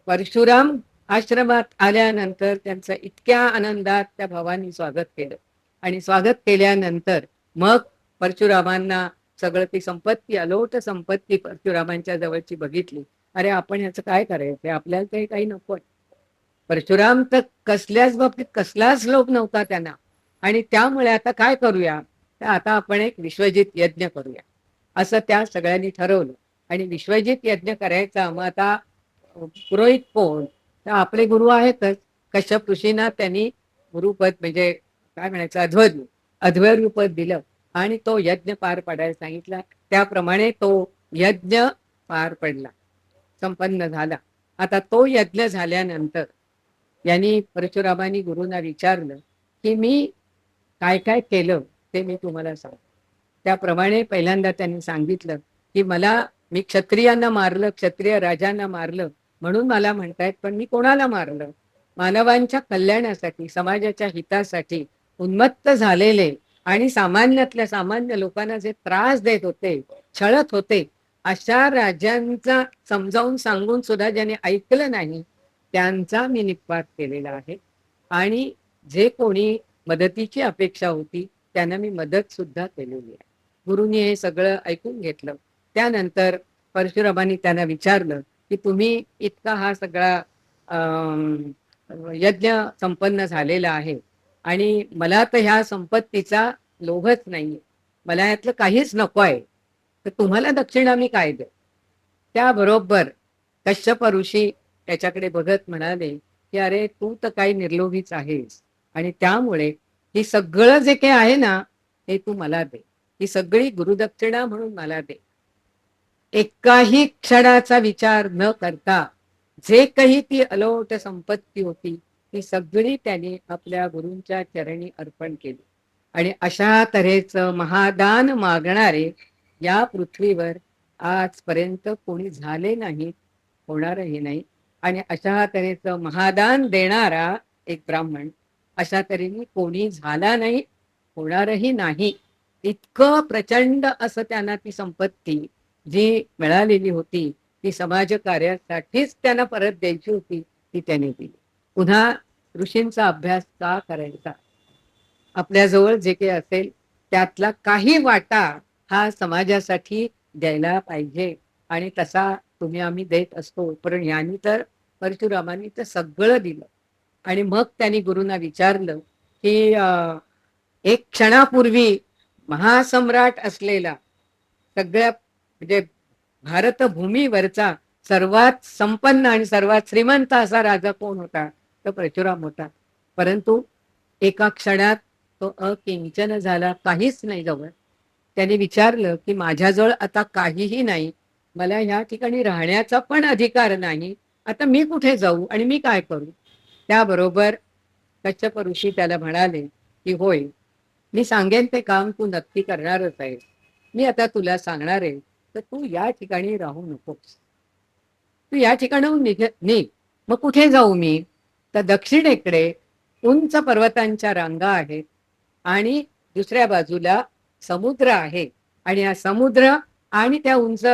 परशुराम आश्रमात आल्यानंतर त्यांचं इतक्या आनंदात त्या भावांनी स्वागत केलं आणि स्वागत केल्यानंतर मग परशुरामांना सगळं ती संपत्ती, अलोट संपत्ती परशुरामांच्या जवळची बघितली. अरे आपण ह्याचं काय करायचं, आपल्याला तरी काही नको. परशुराम तर कसल्याच बाबतीत कसलाच लोभ नव्हता त्यांना, आणि त्यामुळे आता काय करूया, तर आता आपण एक विश्वजित यज्ञ करूया असं त्या सगळ्यांनी ठरवलं. आणि विश्वजित यज्ञ करायचा. मग आता पुरोहित कोण, तर आपले गुरु आहेतच. कश्यप ऋषींना त्यांनी गुरुपद म्हणजे काय म्हणायचं, अध्वर्यू पद दिलं आणि तो यज्ञ पार पाडायला सांगितला. त्याप्रमाणे तो यज्ञ पार पडला, संपन्न झाला. आता तो यज्ञ झाल्यानंतर यांनी परशुरामांनी गुरूंना विचारलं की मी काय काय केलं ते मी तुम्हाला सांगतो. त्याप्रमाणे पहिल्यांदा त्यांनी सांगितलं की मी क्षत्रियांना मारलं, क्षत्रिय राजांना मारलं म्हणून मला म्हणतायत, पण मी कोणाला मारलं? मानवांच्या कल्याणासाठी, समाजाच्या हितासाठी उन्मत्त झालेले आणि सामान्यातल्या सामान्य लोकांना जे त्रास देत होते, छळत होते, अशा राजांचा समजावून सांगून सुद्धा ज्याने ऐकलं नाही त्यांचा मी निपात केलेला आहे. आणि जे कोणी मदतीची अपेक्षा होती त्यांना मी मदत सुद्धा केलेली आहे. गुरुनी हे सगळं ऐकून घेतलं. त्यानंतर परशुरामांनी त्यांना विचारलं की तुम्ही इतका हा सगळा यज्ञ संपन्न झालेला आहे आणि मला तर ह्या संपत्तीचा लोभच नाहीये, मला यातलं काहीच नको आहे, तर तुम्हाला दक्षिणा मी काय दे? त्याबरोबर कश्यप ऋषी त्याच्याकडे बघत म्हणाले की अरे तू तर काही निर्लोभीच आहेस आणि त्यामुळे हे सगळं जे काही आहे ना हे तू मला दे, ही सगळी गुरुदक्षिणा म्हणून मला दे. एकाही क्षणाचा विचार न करता जे काही ती अलोट संपत्ती होती ती सगळी त्यांनी आपल्या गुरूंच्या चरणी अर्पण केली. आणि अशा तऱ्हेचं महादान मागणारे या पृथ्वीवर आजपर्यंत कोणी झाले नाही, होणारही नाही. आणि अशा तऱ्हेचं महादान देणारा एक ब्राह्मण अशा तऱ्हेने कोणी झाला नाही, होणारही नाही. इतकं प्रचंड असं त्यांना ती संपत्ती जी मिळालेली होती ती समाजकार्यासाठीच त्यांना परत द्यायची होती, ती त्याने दिली. पुन्हा ऋषींचा अभ्यास का करायचा? आपल्याजवळ जे काही असेल त्यातला काही वाटा हा समाजासाठी द्यायला पाहिजे आणि तसा तुम्ही आम्ही देत असतो. पण यांनी तर परशुरामांनी तर सगळं दिलं. आणि मग त्यांनी गुरूंना विचारलं की एक क्षणापूर्वी महासम्राट असलेला सगळ्या म्हणजे भारतभूमीवरचा सर्वात संपन्न आणि सर्वात श्रीमंत असा राजा कोण होता? तो परशुराम होता. परंतु एका क्षणात तो अकिंचन झाला, काहीच नाही जवळ. त्याने विचारलं की माझ्याजवळ आता काहीही नाही, मला ह्या ठिकाणी राहण्याचा पण अधिकार नाही, आता मी कुठे जाऊ आणि मी काय करू? त्याबरोबर कश्यप ऋषी त्याला म्हणाले की होय, मी सांगेन ते काम तू नक्की करणारच आहे. मी आता तुला सांगणार आहे, तर तू या ठिकाणी राहू नकोस. तू या ठिकाणाहून निघ. मग कुठे जाऊ मी? तर दक्षिणेकडे उंच पर्वतांच्या रांगा आहेत आणि दुसऱ्या बाजूला समुद्र आहे. आणि हा समुद्र आणि त्या उंच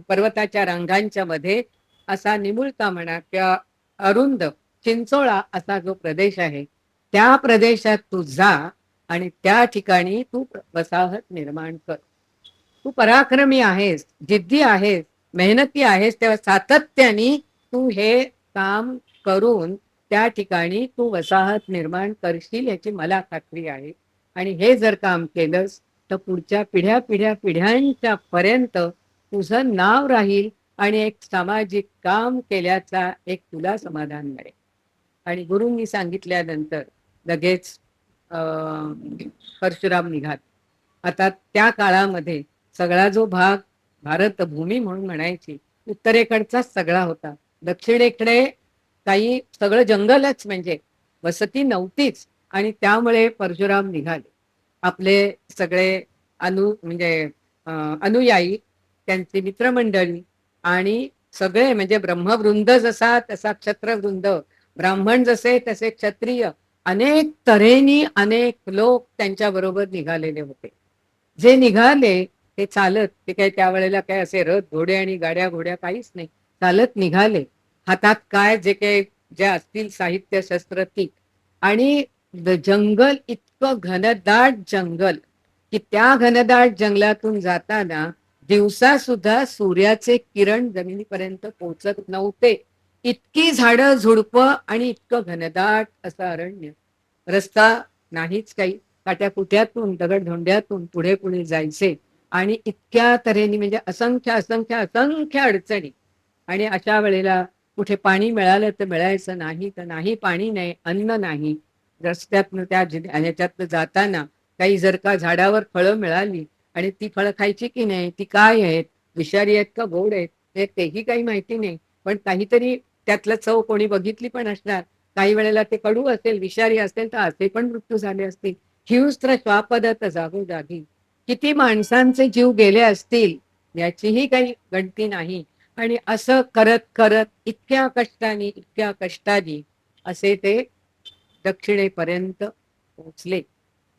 पर्वताच्या रांगांच्या मध्ये असा निमुळता म्हणा किंवा अरुंद चिंचोळा असा जो प्रदेश आहे, त्या प्रदेशात तू जा आणि त्या ठिकाणी तू वसाहत निर्माण कर. तू पराक्रमी आहेस, जिद्दी आहेस, मेहनती आहेस, तेव्हा सातत्याने तू हे काम करून त्या ठिकाणी तू वसाहत निर्माण करशील याची मला खात्री आहे. आणि हे जर काम केलंस तर पुढच्या पिढ्या पिढ्या पिढ्यांच्या पर्यंत तुझं नाव राहील आणि एक सामाजिक काम केल्याचा एक तुला समाधान मिळेल. आणि गुरूंनी सांगितल्यानंतर लगेच परशुराम निघाले. आता त्या काळामध्ये सगळा जो भाग भारतभूमी म्हणून म्हणायची उत्तरेकडचाच सगळा होता. दक्षिणेकडे काही सगळं जंगलच, म्हणजे वसती नव्हतीच. आणि त्यामुळे परशुराम निघाले. आपले सगळे म्हणजे अनुयायी, त्यांची मित्रमंडळी आणि सगळे म्हणजे ब्रह्मवृंद जसा तसा क्षत्रवृंद, ब्राह्मण जसे तसे क्षत्रिय, अनेक तऱ्हेनी अनेक लोक त्यांच्या बरोबर निघालेले होते. जे निघाले ते चालत, ते काही त्यावेळेला काय असे रथ घोडे आणि गाड्या घोड्या काहीच नाही, चालत निघाले. हातात काय जे काही जे असतील साहित्य शस्त्र ती. आणि जंगल इतकं घनदाट जंगल की त्या घनदाट जंगलातून जाताना दिवसा सुद्धा सूर्याचे किरण जमिनीपर्यंत पोहोचत नव्हते. इतकी झाडं झुडपं आणि इतकं घनदाट असं अरण्य. रस्ता नाहीच काही, काट्याकुट्यातून दगडधोंड्यातून पुढे पुढे जायचे. आणि इतक्या तऱ्हेने म्हणजे असंख्य असंख्य असंख्य अडचणी. आणि अशा वेळेला कुठे पाणी मिळालं तर मिळायचं, नाही तर नाही, पाणी नाही, अन्न नाही. रस्त्यातनं त्या ह्याच्यातनं जाताना काही जर का झाडावर फळं मिळाली आणि ती फळं खायची की नाही, ती काय आहेत, विषारी आहेत का गोड आहेत, तेही काही माहिती नाही. पण काहीतरी त्यातलं चव कोणी बघितली पण असणार. काही वेळेला ते कडू असेल, विषारी असेल, तर असे पण मृत्यू झाले असतील. हिंस्त्र श्वापदत जागोजागी. किती माणसांचे जीव गेले असतील याचीही काही गणती नाही. आणि असं करत करत इतक्या कष्टाने असे ते दक्षिणेपर्यंत पोहोचले.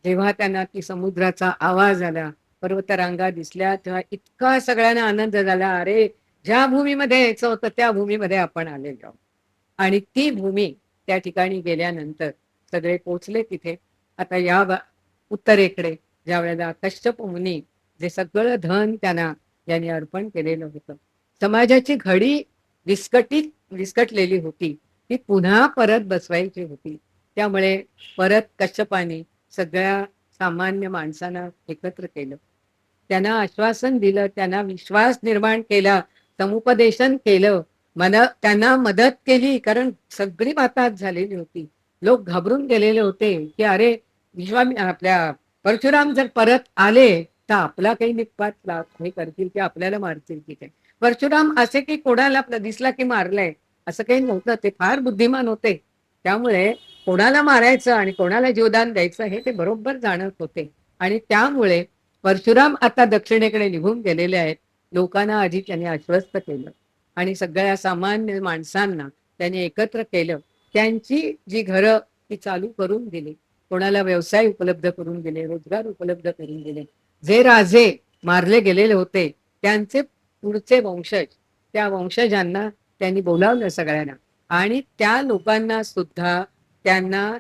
जेव्हा त्यांना ती समुद्राचा आवाज आला, पर्वतरांगा दिसल्या, तेव्हा इतका सगळ्यांना आनंद झाला. अरे, ज्या भूमीमध्ये यायचं होतं त्या भूमीमध्ये आपण आलेलो. आणि ती भूमी त्या ठिकाणी गेल्यानंतर सगळे पोचले तिथे. आता उत्तरेकडे ज्या वेळेला कश्यप मुनी जे सगळं धन त्यांना यांनी अर्पण केलेलं होतं, समाजाची घडी विस्कटलेली होती, ती पुन्हा परत बसवायची होती. त्यामुळे परत कश्यपाने सगळ्या सामान्य माणसांना एकत्र केलं, त्यांना आश्वासन दिलं, त्यांना विश्वास निर्माण केला, समुपदेशन केलं, त्यांना मदत केली. कारण सगळी बातात झालेली होती. लोक घाबरून गेलेले होते की अरे, आपल्या परशुराम जर परत आले तर आपला काही निपात हे करतील की आपल्याला मारतील की काय. परशुराम असे की कोणाला दिसला की मारलंय असं काही नव्हतं. ते फार बुद्धिमान होते. त्यामुळे कोणाला मारायचं आणि कोणाला जीवदान द्यायचं हे ते बरोबर जाणत होते. आणि त्यामुळे परशुराम आता दक्षिणेकडे निघून गेलेले आहेत. लोकांना आधी त्यांनी आश्वस्त केलं आणि सगळ्या सामान्य माणसांना त्यांनी एकत्र केलं. त्यांची जी घरं ती चालू करून दिली, कोणाला व्यवसाय उपलब्ध करून दिले, रोजगार उपलब्ध करून दिले. जे राजे मारले गेलेले होते त्यांचे पुढचे वंशज, त्या वंशजांना त्यांनी बोलावलं सगळ्यांना. आणि त्या लोकांना सुद्धा त्यांना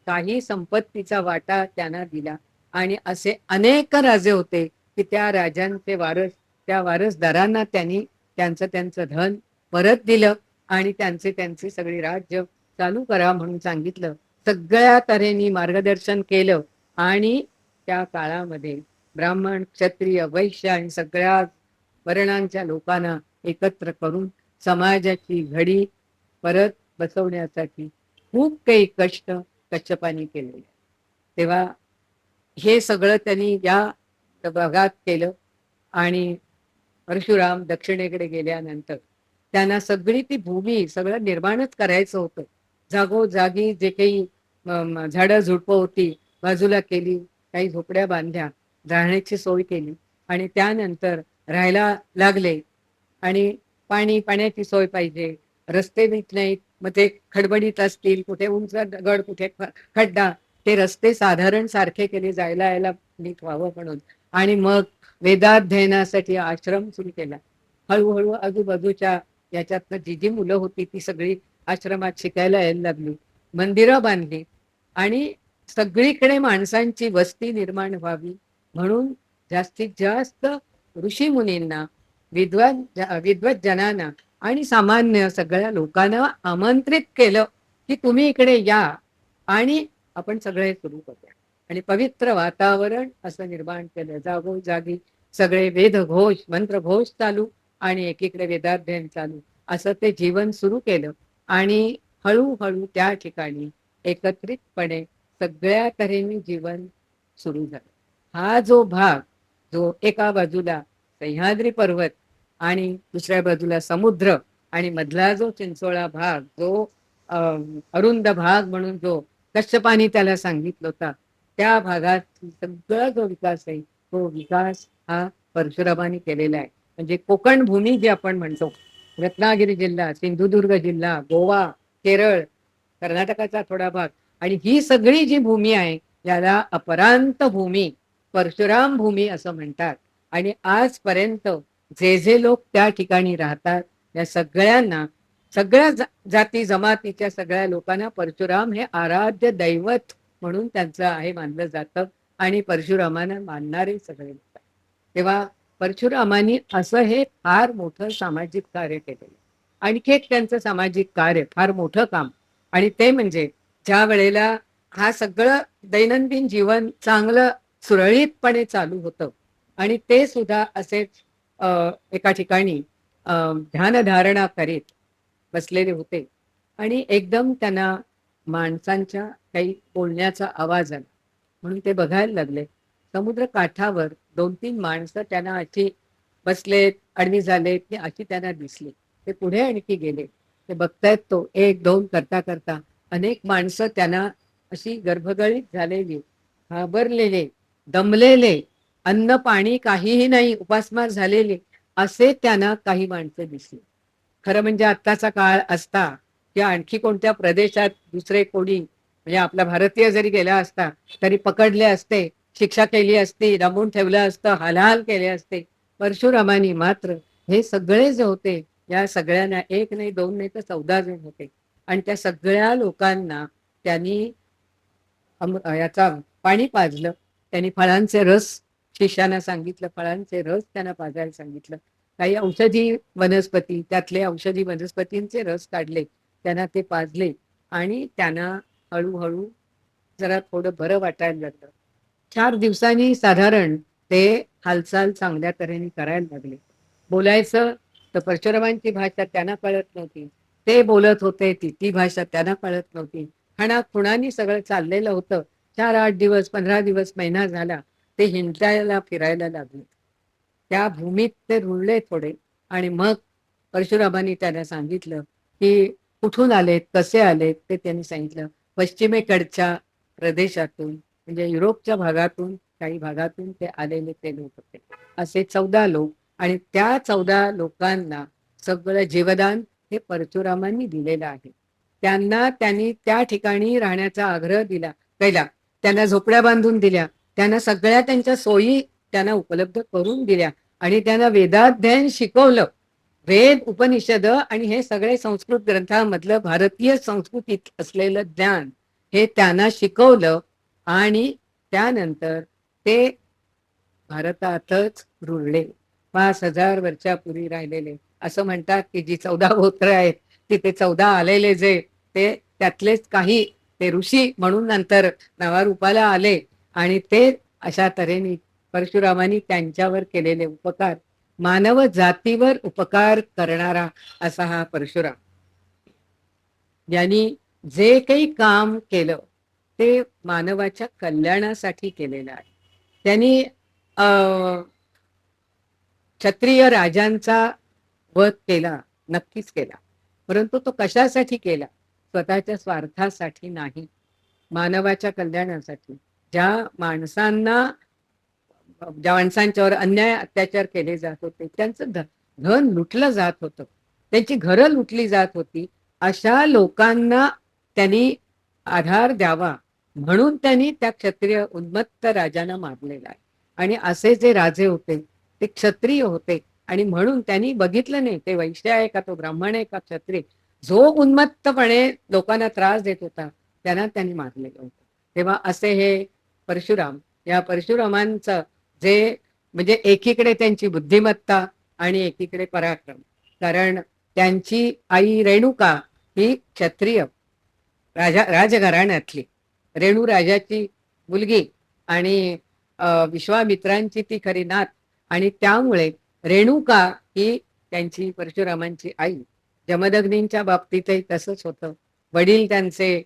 काही संपत्तीचा वाटा त्यांना दिला. आणि असे अनेक राजे होते की त्या राजांचे वारस, त्या वारसदारांना त्यांनी त्यांचं धन परत दिलं आणि त्यांचे सगळे राज्य चालू करा म्हणून सांगितलं. सगळ्या तऱ्हेने मार्गदर्शन केलं. आणि त्या काळामध्ये ब्राह्मण, क्षत्रिय, वैश्य आणि सगळ्या वर्णांच्या लोकांना एकत्र करून समाजाची घडी परत बसवण्यासाठी खूप काही कष्ट कश्यपाने केलेले. तेव्हा हे सगळं त्यांनी या भागात केलं. आणि परशुराम दक्षिणेकडे गेल्यानंतर त्यांना सगळी ती भूमी सगळं निर्माणच करायचं होतं. जागोजागी जे काही झाडं झुडपं होती बाजूला केली, काही झोपड्या बांधल्या, राहण्याची सोय केली आणि त्यानंतर राहायला लागले. आणि पाण्याची सोय पाहिजे, रस्ते नीट नाहीत, मग ते खडबडीत असतील, कुठे उंच दगड, कुठे खड्डा, ते रस्ते साधारण सारखे केले, जायला यायला नीट व्हावं म्हणून. आणि मग वेदाध्ययनासाठी आश्रम सुरू केला. हळूहळू आजूबाजूच्या याच्यातनं जी जी मुलं होती ती सगळी आश्रमात शिकायला यायला लागली, मंदिरं बांधली आणि सगळीकडे माणसांची वस्ती निर्माण व्हावी म्हणून जास्तीत जास्त ऋषी मुनींना, विद्वत जनांना आणि सामान्य सगळ्या लोकांना आमंत्रित केलं की तुम्ही इकडे या आणि आपण सगळे सुरू करूया. आणि पवित्र वातावरण असं निर्माण केलं. जागोजागी सगळे वेदघोष, मंत्रघोष चालू आणि एकीकडे वेदाध्ययन चालू, असं ते जीवन सुरू केलं. आणि हळूहळू त्या ठिकाणी एकत्रितपणे सगळ्या तऱ्हेने जीवन सुरू झालं. हा जो भाग, जो एका बाजूला सह्याद्री पर्वत आणि दुसऱ्या बाजूला समुद्र आणि मधला जो चिंचोळा भाग, जो अरुंद भाग म्हणून जो कश्यपानी त्याला सांगितलं होता, त्या भागात सगळा जो विकास आहे तो विकास हा परशुरामांनी केलेला आहे. म्हणजे कोकण भूमी जी आपण म्हणतो, रत्नागिरी जिल्हा, सिंधुदुर्ग जिल्हा, गोवा, केरळ, कर्नाटकाचा थोडा भाग आणि ही सगळी जी भूमी आहे याला अपरांत भूमी, परशुराम भूमी असं म्हणतात. आणि आजपर्यंत जे जे लोक त्या ठिकाणी राहतात या सगळ्यांना, सगळ्या जाती जमातीच्या सगळ्या लोकांना परशुराम हे आराध्य दैवत म्हणून त्यांचं आहे मानलं जातं आणि परशुरामांना मानणारे सगळे लोक. तेव्हा परशुरामांनी असं हे फार मोठं सामाजिक कार्य केलेलं. आणखी एक त्यांचं सामाजिक कार्य, फार मोठं काम, आणि ते म्हणजे ज्या वेळेला हा सगळं दैनंदिन जीवन चांगलं सुरळीतपणे चालू होतं आणि ते सुद्धा असेच एका ठिकाणी ध्यानधारणा करीत बसलेले होते आणि एकदम त्यांना माणसांच्या काही बोलण्याचा आवाज आला म्हणून ते बघायला लागले. समुद्र काठावर 2-3 माणसं त्यांना अशी बसलेत, आडवी झालेत की अशी त्यांना दिसली. ते पुढे आणखी गेले. ते बघतायत तो 1-2 करता करता अनेक माणसं त्यांना अशी गर्भगळीत झालेली, घाबरलेले, दमलेले, अन्न पाणी काहीही नाही, उपासमार झालेले असे त्यांना काही माणसं दिसली. खरं म्हणजे आत्ताचा काळ असता किंवा आणखी कोणत्या प्रदेशात दुसरे कोणी म्हणजे आपला भारतीय जरी गेला असता तरी पकडले असते, शिक्षा केली असती, डांबून ठेवलं असतं, हालहाल केले असते. परशुरामांनी मात्र हे सगळे जे होते या सगळ्यांना 1 नाही 2 नाही तर 14 जण होते आणि त्या सगळ्या लोकांना त्यांनी याचा पाणी पाजलं. त्यांनी फळांचे रस शिष्याना सांगितलं, फळांचे रस त्यांना पाजायला सांगितलं. काही औषधी वनस्पती, त्यातले औषधी वनस्पतींचे रस काढले, त्यांना ते पाजले आणि त्यांना हळूहळू जरा थोडं बरं वाटायला लागलं. 4 दिवसांनी साधारण ते हालचाल चांगल्या तऱ्हेने करायला लागले. बोलायचं तर परशुरामांची भाषा त्यांना कळत नव्हती, ते बोलत होते ती भाषा त्यांना कळत नव्हती. खुणानी सगळं चाललेलं होतं. 4-8 दिवस, 15 दिवस, महिना झाला ते हिंडायला फिरायला लागले. त्या भूमीत ते रुळले थोडे आणि मग परशुरामांनी त्यांना सांगितलं की कुठून आलेत, कसे आलेत ते त्यांनी सांगितलं. पश्चिमेकडच्या प्रदेशातून म्हणजे युरोपच्या भागातून, काही भागातून ते आलेले ते लोक होते. असे 14 लोक आणि त्या 14 लोकांना सगळं जीवदान हे परशुरामांनी दिलेलं आहे. त्यांनी त्या ठिकाणी राहण्याचा आग्रह केला, त्यांना झोपड्या बांधून दिल्या, त्यांना सगळ्या त्यांच्या सोयी त्यांना उपलब्ध करून दिल्या आणि त्यांना वेदाध्ययन शिकवलं. वेद, उपनिषद आणि हे सगळे संस्कृत ग्रंथांमधलं भारतीय संस्कृतीत असलेलं ज्ञान हे त्यांना शिकवलं आणि त्यानंतर ते भारतातच रुळले. 5000 वर्षापूर्वी राहिलेले. असं म्हणतात की जी 14 गोत्र आहेत तिथे 14 आलेले जे ते त्यातलेच काही ते ऋषी म्हणून नंतर नावारूपाला आले आणि ते अशा तऱ्हेने परशुरामांनी त्यांच्यावर केलेले उपकार, मानव जातीवर उपकार करणारा असा हा परशुराम. यांनी जे काही काम केलं ते मानवाच्या कल्याणासाठी केलेलं आहे. त्यांनी क्षत्रिय राजांचा वध केला, नक्कीच केला, परंतु तो कशासाठी केला? स्वतःच्या स्वार्थासाठी नाही, मानवाच्या कल्याणासाठी. ज्या माणसांच्यावर अन्याय अत्याचार केले जात होते, त्यांचं धन लुटलं जात होतं, त्यांची घरं लुटली जात होती, अशा लोकांना त्यांनी आधार द्यावा म्हणून त्यांनी त्या क्षत्रिय उन्मत्त राजांना मारलेला आहे. आणि असे जे राजे होते ते क्षत्रिय होते, आणि म्हणून त्यांनी बघितलं नाही ते वैश्य आहे का, तो ब्राह्मण आहे का क्षत्रिय, जो उन्मत्तपणे लोकांना त्रास देत होता त्यांना त्यांनी मारलेलं होतं. तेव्हा असे हे परशुराम, या परशुरामांचं जे म्हणजे एकीकडे त्यांची बुद्धिमत्ता आणि एकीकडे पराक्रम, कारण त्यांची आई रेणुका ही क्षत्रिय राजघराण्यातली, रेणू राजाची मुलगी आणि विश्वामित्रांची ती खरी नात, आणि त्यामुळे रेणुका ही त्यांची परशुरामांची आई. जमदग्नींच्या बाबतीतही तसंच होतं. वडील त्यांचे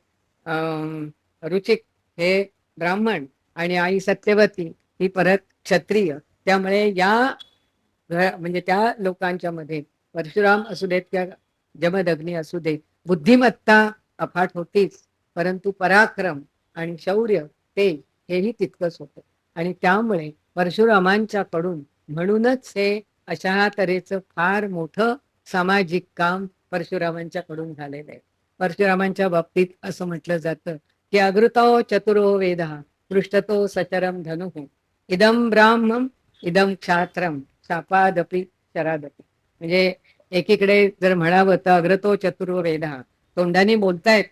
रुचिक हे ब्राह्मण आणि आई सत्यवती ही परत क्षत्रिय. त्यामुळे म्हणजे त्या लोकांच्या मध्ये परशुराम असू देत किंवा जमदग्नी असू देत, बुद्धिमत्ता अफाट होतीच, परंतु पराक्रम आणि शौर्य हेही तितकंच होतं. आणि त्यामुळे परशुरामांच्याकडून म्हणूनच हे अशा तऱ्हेचं फार मोठं सामाजिक काम परशुरामांच्याकडून झालेलं आहे. परशुरामांच्या बाबतीत असं म्हटलं जातं की अग्रुतो चतुरो वेदः पृष्ठतो सचरम धनुः इदम ब्राह्मम इदम क्षात्रम शापादपि शरादपि. म्हणजे एकीकडे जर म्हणावं तर अग्रतो चतुरो वेदः, तोंडाने बोलतायत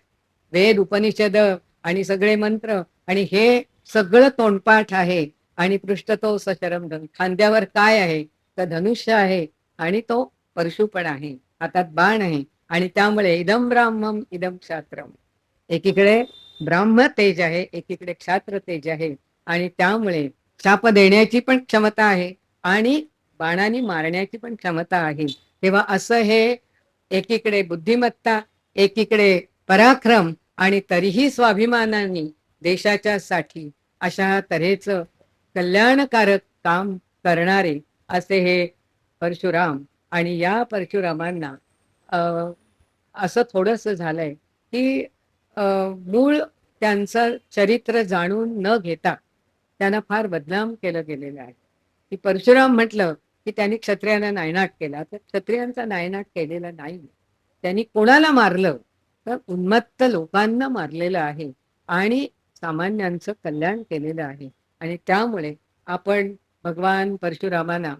वेद उपनिषद आणि सगळे मंत्र, आणि हे सगळं तोंडपाठ आहे, आणि पृष्ठतो सचरम धनु, खांद्यावर काय आहे तर धनुष्य आहे, आणि तो परशु पण आहे, हातात बाण आहे. आणि त्यामुळे इदम ब्राह्मम इदम क्षात्रम, एकीकडे ब्राह्म तेज आहे, एकीकडे क्षात्र तेज आहे, आणि त्यामुळे शाप देण्याची पण क्षमता आहे आणि बाणाने मारण्याची पण क्षमता आहे. तेव्हा असं हे एकीकडे बुद्धिमत्ता, एकीकडे पराक्रम, आणि तरीही स्वाभिमानाने देशाच्या साठी अशा तऱ्हेचं कल्याणकारक काम करणारे असे हे परशुराम. आणि या परशुरामांना असं थोडंसं झालंय की मूळ त्यांचं चरित्र जाणून न घेता त्यांना फार बदनाम केलं गेलेलं आहे. की परशुराम म्हटलं की त्यांनी क्षत्रियांना नायनाट केला, तर क्षत्रियांचा नायनाट केलेला नाही. त्यांनी कोणाला मारलं तर उन्मत्त लोकांना मारलेलं आहे आणि सामान्यांचं कल्याण केलेलं आहे. आणि त्यामुळे आपण भगवान परशुरामांना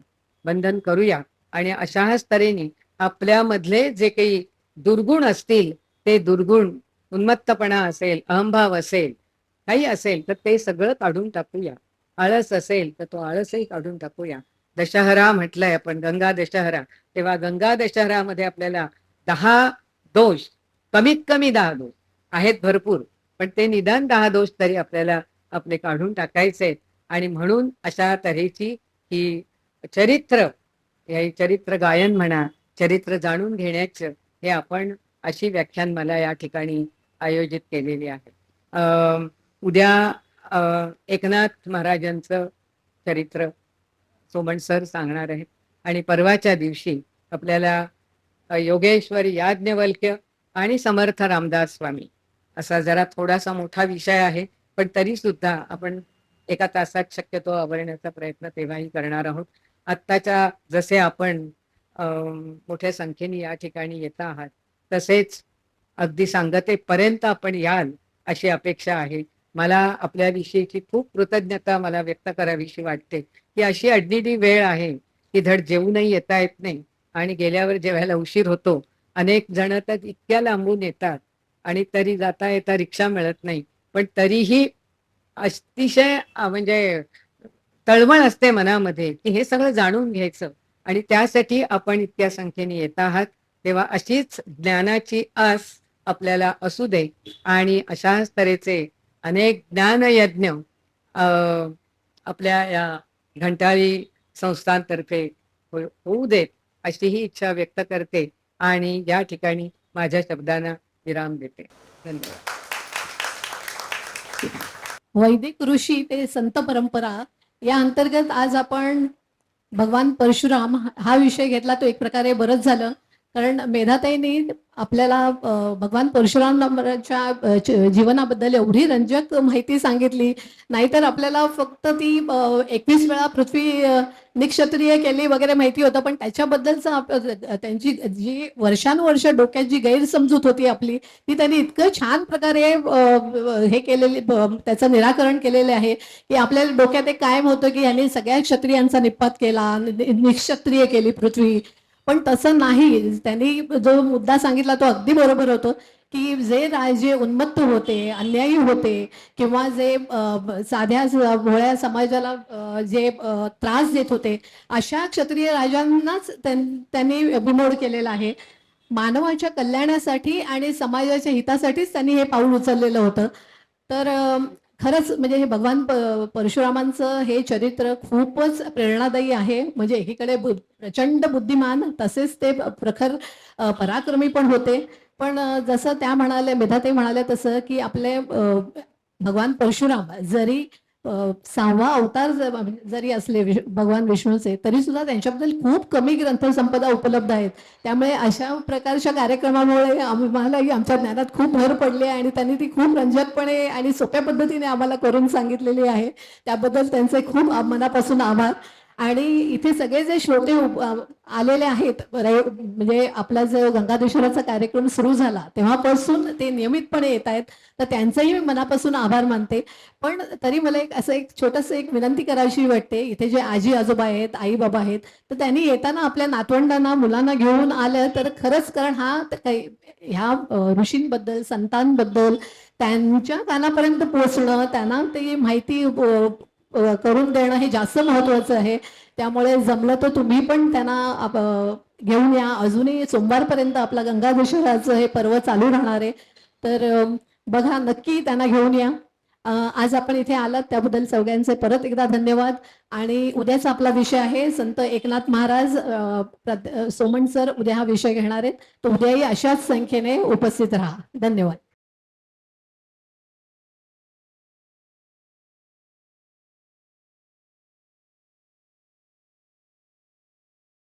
वंदन करूया, आणि अशाच तऱ्हेने आपल्यामधले जे काही दुर्गुण असतील ते दुर्गुण, उन्मत्तपणा असेल, अहंभाव असेल, काही असेल तर ते सगळं काढून टाकूया. आळस असेल तर तो आळसही काढून टाकूया. दशहरा म्हटलंय आपण, गंगा दशहरा, तेव्हा गंगा दशहरामध्ये आपल्याला 10 दोष, कमीत कमी 10 दोष आहेत भरपूर, पण ते निदान 10 दोष तरी आपल्याला आपले काढून टाकायचे. आणि म्हणून अशा तऱ्हेची ही चरित्र गायन म्हणा, चरित्र जाणून घेण्याचं हे आपण अशी व्याख्यानमाला या ठिकाणी आयोजित केलेली आहे. उद्या एकनाथ महाराजांचं चरित्र सोमण सर सांगणार आहेत, आणि परवाच्या दिवशी आपल्याला योगेश्वर याज्ञवल्क्य आणि समर्थ रामदास स्वामी असा जरा थोडासा मोठा विषय आहे, पण तरी सुद्धा आपण एका तासात शक्यतो आवरण्याचा प्रयत्न तेव्हाही करणार आहोत. आत्ताच्या जसे आपण मोठ्या संख्येने या ठिकाणी येत आहात, तसेच अगदी सांगतेपर्यंत आपण याल अशी अपेक्षा आहे. मला आपल्याविषयीची खूप कृतज्ञता मला व्यक्त करावीशी वाटते की अशी अडलेली वेळ आहे की धड जेवूनही येता येत नाही, आणि गेल्यावर जेवायला उशीर होतो. अनेक जण तर इतक्या लांबून येतात आणि तरी जाता येता रिक्षा मिळत नाही, पण तरीही अतिशय म्हणजे तळमळ असते मनामध्ये की हे सगळं जाणून घ्यायचं, आणि त्यासाठी आपण इतक्या संख्येने येत आहात. तेव्हा अशीच ज्ञानाची आस आपल्याला असू दे, आणि अशाच तऱ्हेचे अनेक ज्ञानयज्ञ आपल्या या घंटाळी संस्थांतर्फे होऊ देत अशी ही इच्छा व्यक्त करते, आणि या ठिकाणी माझ्या शब्दांना विराम देते. धन्यवाद. वैदिक ऋषी ते संत परंपरा या अंतर्गत आज आपण भगवान परशुराम हा विषय घेतला, तो एक प्रकारे बरंच झालं. कारण मेधाताईंनी आपल्याला भगवान परशुरामाच्या जीवनाबद्दल एवढी रंजक माहिती सांगितली. नाहीतर आपल्याला फक्त ती 21 वेळा पृथ्वी निक्षत्रिय केली वगैरे माहिती होतं, पण त्याच्याबद्दलचं त्यांची जी वर्षानुवर्ष डोक्यात जी गैरसमजूत होती आपली, ती त्यांनी इतकं छान प्रकारे हे केलेली, त्याचं निराकरण केलेले आहे की आपल्याला डोक्यात एक कायम होतं की यांनी सगळ्या क्षत्रियांचा निपात केला, निक्षत्रिय केली पृथ्वी. पण तसं नाही. त्यांनी जो मुद्दा सांगितला तो अगदी बरोबर होतो की जे राजे उन्मत्त होते, अन्यायी होते, किंवा जे साध्या भोळ्या समाजाला जे त्रास देत होते, अशा क्षत्रिय राजांनाच त्यांनी बिमोड केलेला आहे. मानवाच्या कल्याणासाठी आणि समाजाच्या हितासाठीच त्यांनी हे पाऊल उचललेलं होतं. तर खरंच म्हणजे हे भगवान परशुरामांचं हे चरित्र खूपच प्रेरणादायी आहे. म्हणजे एकीकडे प्रचंड बुद्धिमान, तसेच ते प्रखर पराक्रमी पण होते. पण जसं त्या म्हणाले, मेधाताई म्हणाले तसं की आपले भगवान परशुराम जरी 6वा अवतार जरी असले भगवान विष्णूचे, तरी सुद्धा त्यांच्याबद्दल खूप कमी ग्रंथसंपदा उपलब्ध आहेत. त्यामुळे अशा प्रकारच्या कार्यक्रमामुळे आम्हालाही आमच्या ज्ञानात खूप भर पडली आहे आणि त्यांनी ती खूप रंजकपणे आणि सोप्या पद्धतीने आम्हाला करून सांगितलेली आहे. त्याबद्दल त्यांचे खूप मनापासून आभार. आणि इथे सगळे जे श्रोते आलेले आहेत, म्हणजे आपला जो गंगाधेश्वराचा कार्यक्रम सुरू झाला तेव्हापासून ते नियमितपणे येत आहेत, तर त्यांचंही मी मनापासून आभार मानते. पण तरी मला एक छोटंसं एक विनंती करावीशी वाटते. इथे जे आजी आजोबा आहेत, आई बाबा आहेत, तर त्यांनी येताना आपल्या नातवंडांना, मुलांना घेऊन आलं तर खरंच, कारण ह्या ऋषींबद्दल, संतांबद्दल त्यांच्या कानापर्यंत पोहोचणं, त्यांना ते माहिती करून देणं हे जास्त महत्वाचं आहे. त्यामुळे जमलं तर तुम्ही पण त्यांना घेऊन या. अजूनही सोमवारपर्यंत आपला गंगाधेश्वराचं हे पर्व चालू राहणार आहे. तर बघा, नक्की त्यांना घेऊन या. आज आपण इथे आलात त्याबद्दल सगळ्यांचे परत एकदा धन्यवाद. आणि उद्याचा आपला विषय आहे संत एकनाथ महाराज. सोमण सर उद्या हा विषय घेणार आहेत. तर उद्याही अशाच संख्येने उपस्थित राहा. धन्यवाद.